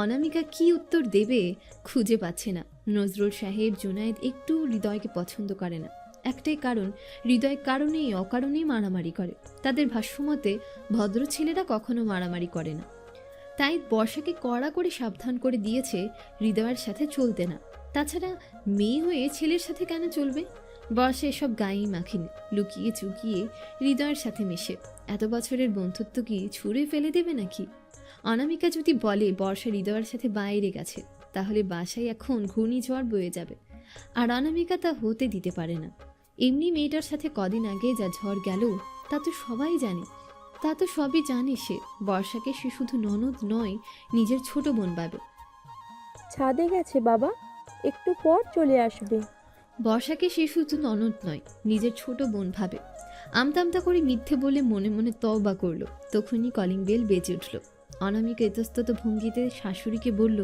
অনামিকা কি উত্তর দেবে খুঁজে পাচ্ছে না। নজরুল সাহেব জুনায়েদ একটু হৃদয়কে পছন্দ করে না। একটাই কারণ, হৃদয় কারণেই অকারণেই মারামারি করে। তাদের ভাষ্যমতে ভদ্র ছেলেরা কখনো মারামারি করে না। তাই বর্ষাকে কড়া করে সাবধান করে দিয়েছে হৃদয়ের সাথে চলতে না। তাছাড়া মেয়ে হয়ে ছেলের সাথে কেন চলবে? বর্ষা এসব গায়েই মাখিনি, লুকিয়ে চুকিয়ে হৃদয়ের সাথে মেশে। এত বছরের বন্ধুত্ব কি ছুঁড়ে ফেলে দেবে নাকি? অনামিকা যদি বলে বর্ষা হৃদয়ের সাথে বাইরে গেছে, তাহলে বাসায় এখন ঘূর্ণিঝড় বয়ে যাবে। আর অনামিকা তা হতে দিতে পারে না। এমনি মেয়েটার সাথে কদিন আগে যা ঝড় গেল তা তো সবাই জানে। তা তো সবই জানে সে। বর্ষাকে সে শুধু ননদ নয়, নিজের ছোট বোন ভাবে। ছাদে গেছে বাবা, একটু পর চলে আসবে। বর্ষাকে সে শুধু ননদ নয়, নিজের ছোট বোন ভাবে। আমতামতা করে মিথ্যে বলে মনে মনে তওবা করলো। তখনই কলিং বেল বেজে উঠল। অনামিকা ইতস্তত ভঙ্গিতে শাশুড়িকে বলল,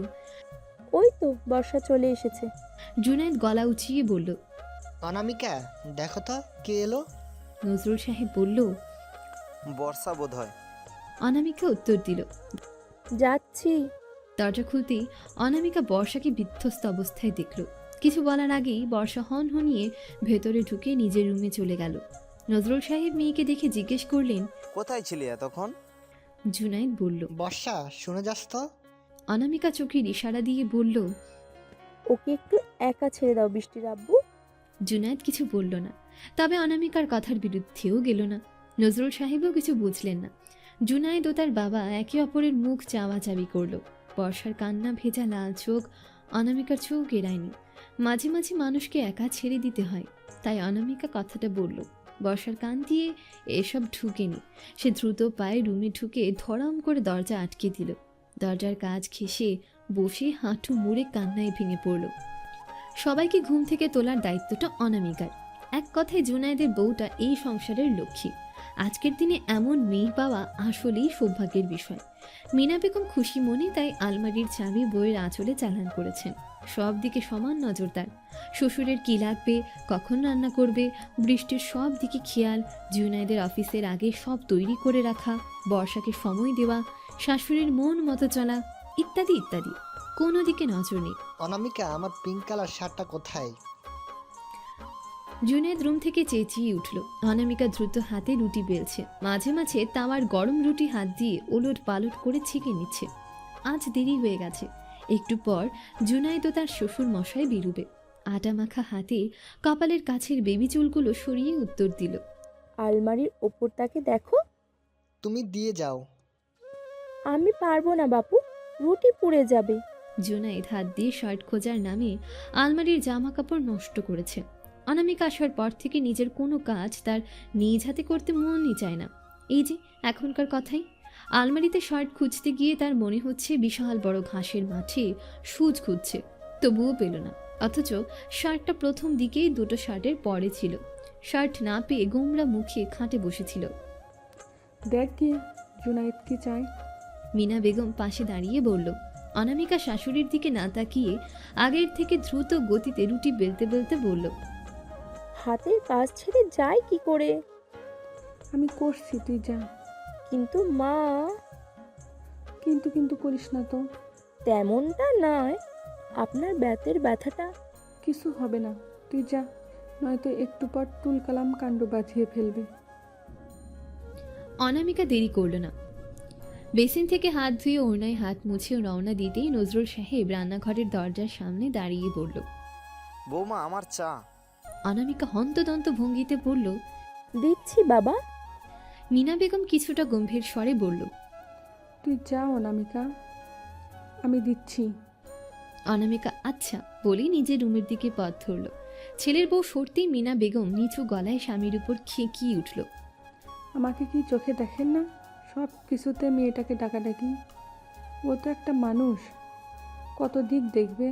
ওই তো বর্ষা চলে এসেছে। জুনায়েদ গলা উঁচিয়ে বলল, অনামিকা দেখো তো কে এলো। নজরুল সাহেব বলল, বর্ষা বোধ হয়। অনামিকা উত্তর দিল, যাচ্ছি। দরজা খুলতেই অনামিকা বর্ষাকে বিধ্বস্ত অবস্থায় দেখল। কিছু বলার আগেই বর্ষা হনহনিয়ে ভেতরে ঢুকে নিজের রুমে চলে গেল। নজরুল সাহেব মেয়েকে দেখে জিজ্ঞেস করলেন, কোথায় ছিলি এতক্ষণ? জুনায়েদ বলল, বর্ষা শুনে যাস তো। অনামিকা চোখের ইশারা দিয়ে বলল, ওকে একটু একা ছেড়ে দাও বৃষ্টির আব্বু। জুনায়েদ কিছু বলল না, তবে অনামিকার কথার বিরুদ্ধেও গেল না। নজরুল সাহেবও কিছু বুঝলেন না। জুনায়েদ ও তার বাবা একে অপরের মুখ চাওয়াচাবি করল। বর্ষার কান্না ভেজা লাল চোখ অনামিকার চোখ এড়ায়নি। মাঝে মাঝে মানুষকে একা ছেড়ে দিতে হয়, তাই অনামিকা কথাটা বলল। বর্ষার কান দিয়ে এসব ঢুকেনি। সে দ্রুত পায়ে রুমে ঢুকে ধড়াম করে দরজা আটকে দিল। দরজার কাজ ঘেঁষে বসে হাঁটু মুড়ে কান্নায় ভেঙে পড়ল। সবাইকে ঘুম থেকে তোলার দায়িত্বটা অনামিকার। এক কথায় জুনায়েদের বউটা এই সংসারের লক্ষ্মী। আজকের দিনে এমন মেয়ে পাওয়া আসলেই সৌভাগ্যের বিষয়। মিনা বেগম খুশি মনে তাই আলমারির চাবি বইয়ের আঁচলে চালান করেছেন। সব দিকে সমান নজরদার। শ্বশুরের কি লাগবে, কখন রান্না করবে, বৃষ্টির সব দিকে খেয়াল, জুনায়েদের অফিসের আগে সব তৈরি করে রাখা, বর্ষাকে সময় দেওয়া, শাশুড়ির মন মতো চলা, ইত্যাদি ইত্যাদি। কোনো দিকে নজর নেই। অনামিকা আমার পিঙ্ক কালার শার্টটা কোথায়? জুনায়েদ রুম থেকে চেঁচিয়ে উঠল। অনামিকা দ্রুত হাতে রুটি বেলছে, মাঝে মাঝে তাওয়ার গরম রুটি হাত দিয়ে ওলট পালট করে ছেঁকে নিচ্ছে। আজ দেরি হয়ে গেছে, একটু পর জুনায়েদ ও তার শ্বশুর মশাই বেরুবে। আটা মাখা হাতে কপালের কাছের বেবি চুলগুলো সরিয়ে উত্তর দিল, আলমারির ওপরটাকে দেখো। তুমি দিয়ে যাও। আমি পারবো না বাপু, রুটি পুড়ে যাবে। জুনায়েদ হাত দিয়ে শার্ট খোঁজার নামে আলমারির জামা কাপড় নষ্ট করেছে। অনামিকা আসার পর থেকে নিজের কোনো কাজ তার নিজ হাতে করতে মনই চায় না। এই যে এখনকার কথাই, আলমারিতে শার্ট খুঁজতে গিয়ে তার মনে হচ্ছে বিশাল বড় ঘাসের মাঠে সুচ খুঁজছে, তবুও পেল না। অথচ শার্টটা প্রথম দিকেই দুটো শার্টের পরে ছিল। শার্ট না পেয়ে গোমরা মুখে খাটে বসেছিল। দেখ গিয়ে জুনায়েদ কি চায়। মিনা বেগম পাশে দাঁড়িয়ে বলল। অনামিকা শাশুড়ির দিকে না তাকিয়ে আগের থেকে দ্রুত গতিতে রুটি বেলতে বেলতে বলল, হাতের কাজ ছেড়ে যায় কি করে? আমি করছি, তুই যা। কিন্তু মা। কিন্তু করিস না তো। তেমনটা নয়, আপনার ব্যাতের ব্যথাটা। কিছু হবে না, তুই যা, নয়তো একটু পর তুলকালাম কাণ্ড বাঁধিয়ে ফেলবে। অনামিকা দেরি করল না। বেসিন থেকে হাত ধুয়ে ওড়নায় হাত মুছে রওনা দিতেই নজরুল সাহেব রান্নাঘরের দরজার সামনে দাঁড়িয়ে বলল, বৌমা আমার চা। অনামিকা হন্তদন্ত ভঙ্গিতে বলল, দিচ্ছি বাবা। মিনা বেগম কিছুটা গম্ভীর স্বরে বলল, তুই যা অনামিকা, আমি দিচ্ছি। অনামিকা আচ্ছা বলে নিজের রুমের দিকে পথ ধরল। ছেলের বউ সরতেই মিনা বেগম নিচু গলায় স্বামীর উপর খেঁকিয়ে উঠল, আমাকে কি চোখে দেখেন না? সব কিছুতে মেয়েটাকে ডাকাডাকি। ও তো একটা মানুষ, কত দিক দেখবে।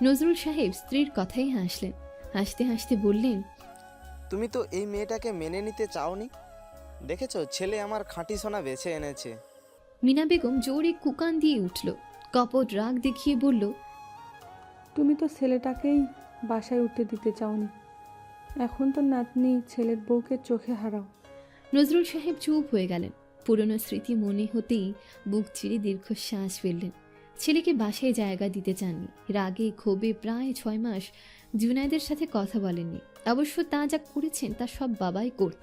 নজরুল সাহেব স্ত্রীর কথাই হাসলেন। হাসতে হাসতে বললেন, তুমি তো এই মেয়েটাকে মেনে নিতে চাওনি। দেখেছো, ছেলে আমার খাঁটি সোনা বেছে এনেছে। মিনা বেগম জোরে কুকান দিয়ে উঠল, কপট রাগ দেখিয়ে বলল, তুমি তো ছেলেটাকেই বাসায় উঠতে দিতে চাওনি, এখন তো নাতনি ছেলের বউকে চোখে হারাও। নজরুল সাহেব চুপ হয়ে গেলেন। পুরনো স্মৃতি মনে হতেই বুক চিরে দীর্ঘশ্বাস ফেললেন। ছেলেকে বাসায় জায়গা দিতে চাননি। রাগে ক্ষোভে প্রায় 6 মাস জুনায়েদের সাথে কথা বলেননি। অবশ্য তা যা করেছেন তা সব বাবাই করত।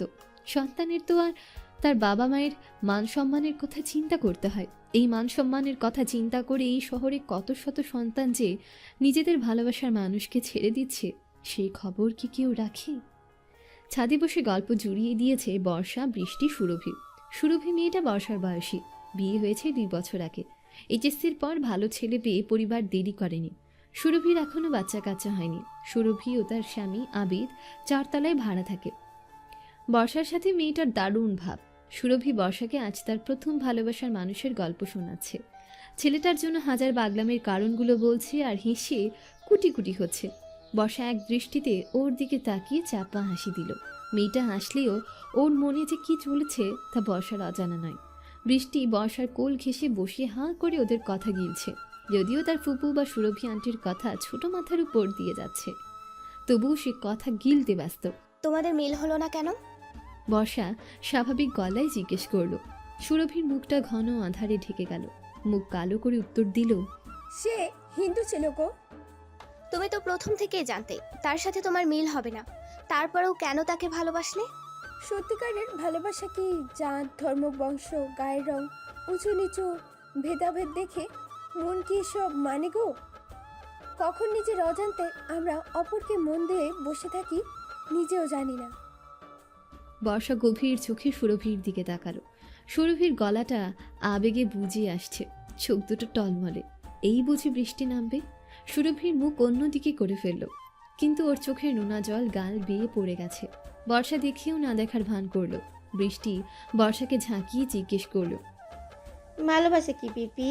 সন্তানের তো আর তার বাবা মায়ের মান সম্মানের কথা চিন্তা করতে হয়। এই মান সম্মানের কথা চিন্তা করে এই শহরে কত শত সন্তান যে নিজেদের ভালোবাসার মানুষকে ছেড়ে দিচ্ছে, সেই খবর কি কেউ রাখে? ছাদে বসে গল্প জুড়িয়ে দিয়েছে বর্ষা, বৃষ্টি, সুরভি। সুরভি মেয়েটা বর্ষার বয়সী, বিয়ে হয়েছে 2 বছর আগে। এইচএসসির পর ভালো ছেলে পেয়ে পরিবার দেরি করেনি। সুরভির এখনো বাচ্চা কাচ্চা হয়নি। সুরভি ও তার স্বামী আবিদ 4 তলায় ভাড়া থাকে। বর্ষার সাথে মেয়েটার দারুণ ভাব। সুরভি বর্ষাকে আজ তার প্রথম ভালোবাসার মানুষের গল্প শোনাচ্ছে। ছেলেটার জন্য হাজার পাগলামের কারণগুলো বলছে আর হেসে কুটি কুটি হচ্ছে। বর্ষা এক দৃষ্টিতে ওর দিকে তাকিয়ে চাপা হাসি দিল। মেয়েটা হাসলেও ওর মনে যে কি চলেছে তা বর্ষার অজানা নয়। বৃষ্টি বর্ষার কোল ঘেঁষে বসে হাঁ করে ওদের কথা গিলছে। যদিও তার ফুপু বা সুরভি আন্টির কথা ছোট মাথার উপর দিয়ে যাচ্ছে, তবুও সে কথা গিলতে ব্যস্ত। তোমাদের মিল হলো না কেন? বর্ষা স্বাভাবিক গলায় জিজ্ঞেস করল। সুরভির মুখটা ঘন আধারে ঢেকে গেল। মুখ কালো করে উত্তর দিল, সে হিন্দু ছিল গো। তুমি তো প্রথম থেকেই জানতে তার সাথে তোমার মিল হবে না, তারপরেও কেন তাকে ভালোবাসলে? সত্যিকারের ভালোবাসা কি জাত, ধর্ম, বংশ, গায়ের রং, উঁচু নিচু ভেদাভেদ দেখে মন কি সব মানে গো? কখন নিজের অজান্তে আমরা অপরকে মন দিয়ে বসে থাকি নিজেও জানি না। বর্ষা গভীর চোখে সুরভির দিকে তাকালো। সুরভির গলাটা আবেগে বুঝে আসছে, চোখ দুটো টলমলে। এই বুঝি বৃষ্টি নামবে? সুরভির মুখ অন্যদিকে করে ফেলল, কিন্তু ওর চোখের নোনা জল গাল বেয়ে পড়ে গেছে। বর্ষা দেখেও না দেখার ভান করলো। বৃষ্টি বর্ষাকে ঝাঁকিয়ে জিজ্ঞেস করলো, ভালোবাসা কি পিপি?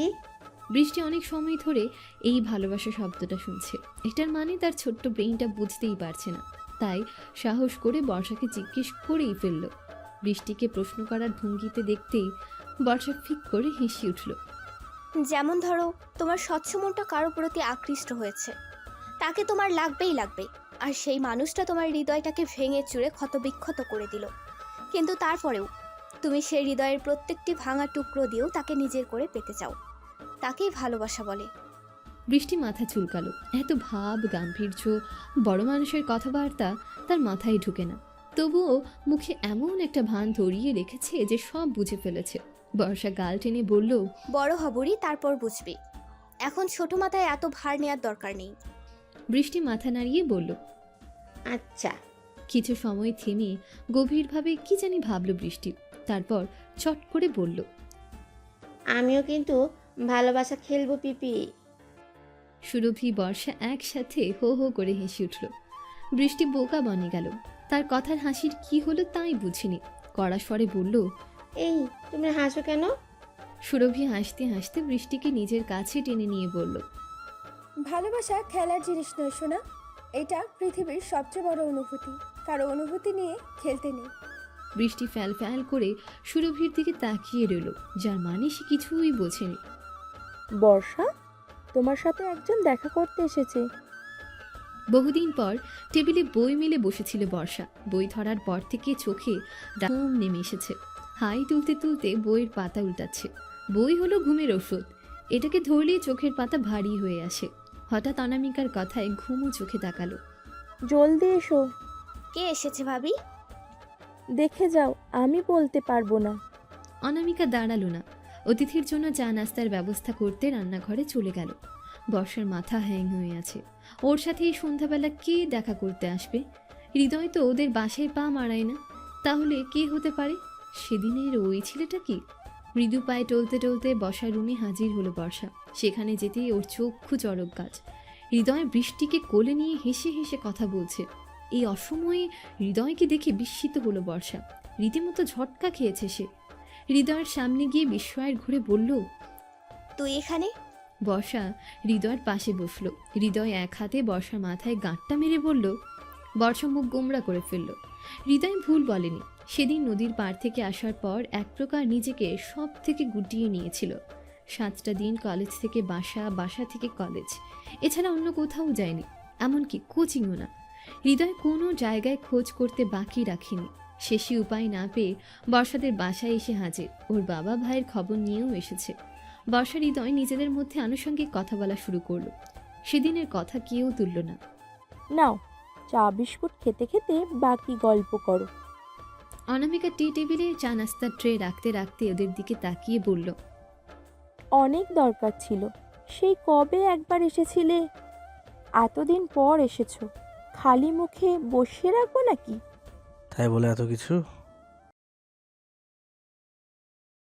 বৃষ্টি অনেক সময় ধরে এই ভালোবাসা শব্দটা শুনছে। এটার মানে তার ছোট্ট ব্রেইনটা বুঝতেই পারছে না। তাই সাহস করে বর্ষাকে জিজ্ঞেস করেই ফেলল। বৃষ্টিকে প্রশ্ন করার ভঙ্গিতে দেখতেই বর্ষা ফিক করে হেসে উঠল। যেমন ধরো, তোমার স্বচ্ছ মনটা কারো প্রতি আকৃষ্ট হয়েছে, তাকে তোমার লাগবেই লাগবে, আর সেই মানুষটা তোমার হৃদয়টাকে ভেঙে চুরে ক্ষতবিক্ষত করে দিল। কিন্তু তারপরেও তুমি সেই হৃদয়ের প্রত্যেকটি ভাঙা টুকরো দিয়েও তাকে নিজের করে পেতে চাও। তাকেই ভালোবাসা বলে। বৃষ্টি মাথা চুলকালো। এত ভাব গাম্ভীর্য, বড় মানুষের কথাবার্তা তার মাথায় ঢুকে না। তবুও মুখে এমন একটা ভান ধরিয়ে রেখেছে যে সব বুঝে ফেলেছে। বর্ষা গাল টেনে বলল, বড় হবরি, তারপর বুঝবি। এখন ছোট মাথায় এত ভার নেওয়ার দরকার নেই। বৃষ্টি মাথা নাড়িয়ে বলল, আচ্ছা। কিছু সময় থেমে গভীরভাবে কি জানি ভাবল বৃষ্টি। তারপর চট করে বলল, আমিও কিন্তু ভালোবাসা খেলবো পিপি। সুরভি বর্ষা একসাথে হো হো করে হেসে উঠল। বৃষ্টি বোকা বনে গেল। তার কথার হাসির কি হলো তাই বুঝিনি। কড়া স্বরে বলল, এই তুমি হাসো কেন? সুরভি হাসতে হাসতে বৃষ্টিকে নিজের কাছে টেনে নিয়ে বলল, ভালোবাসা খেলার জিনিস নয় সোনা, এটা পৃথিবীর সবচেয়ে বড় অনুভূতি। কারো অনুভূতি নিয়ে খেলতে নেই। বৃষ্টি ফ্যাল ফ্যাল করে সুরভির দিকে তাকিয়ে রইল, যার মানে সে কিছুই বোঝেনি। বর্ষা, তোমার সাথে একজন দেখা করতে এসেছে। বহুদিন পর টেবিলে বই মেলে বসেছিল বর্ষা। বই ধরার পর থেকে চোখে ঘুম নেমে এসেছে। হাই তুলতে তুলতে বইয়ের পাতা উল্টাচ্ছে। বই হলো ঘুমের ওষুধ। এটাকে ধরলেই চোখের পাতা ভারী হয়ে আসে। হঠাৎ অনামিকার কথায় ঘুমও চোখে তাকালো। জলদি এসো। কে এসেছে ভাবি? দেখে যাও, আমি বলতে পারবো না। অনামিকা দাঁড়ালো না। অতিথির জন্য চা নাস্তার ব্যবস্থা করতে রান্নাঘরে চলে গেল। বর্ষার মাথা হ্যাং হয়ে আছে। ওর সাথে এই সন্ধ্যাবেলা কে দেখা করতে আসবে? হৃদয় তো ওদের বাসায় পা মারায় না। তাহলে কে হতে পারে? সেদিনের ওই ছেলেটা কি? মৃদু পায়ে টলতে টলতে বসার রুমে হাজির হলো বর্ষা। সেখানে যেতেই ওর চক্ষু চড়ক গাছ। হৃদয় বৃষ্টিকে কোলে নিয়ে হেসে হেসে কথা বলছে। এই অসময়ে হৃদয়কে দেখে বিস্মিত হলো বর্ষা। রীতিমতো ঝটকা খেয়েছে সে। হৃদয়ের সামনে গিয়ে বিস্ময়ের ঘুরে বলল, তুই এখানে? বর্ষা হৃদয়ের পাশে বসলো। হৃদয় এক হাতে বর্ষার মাথায় গাঁটটা মেরে বলল। বর্ষা মুখ গোমড়া করে ফেলল। হৃদয় ভুল বলেনি। সেদিন নদীর পাড় থেকে আসার পর এক প্রকার নিজেকে সব থেকে গুটিয়ে নিয়েছিল। 7টা দিন কলেজ থেকে বাসা, বাসা থেকে কলেজ, এছাড়া অন্য কোথাও যায়নি, এমনকি কোচিংও না। হৃদয় কোনো জায়গায় খোঁজ করতে বাকি রাখেনি। শেষে উপায় না পেয়ে বর্ষাদের বাসায় এসে হাজির। ওর বাবা ভাইয়ের খবর নিয়েও এসেছে। বর্ষা হৃদয় নিজেদের মধ্যে আনুষঙ্গিক কথা বলা শুরু করলো। সেদিনের কথা কেউ তুলল না। নাও, চা বিস্কুট খেতে খেতে বাকি গল্প করো। অনামিকা টি টেবিলে চা নাস্তার ট্রে রাখতে রাখতে ওদের দিকে তাকিয়ে বলল, অনেক দরকার ছিল। সেই কবে একবার এসেছিলে, এতদিন পর এসেছো। খালি মুখে বসিয়ে রাখবো নাকি? তাই বলে এত কিছু?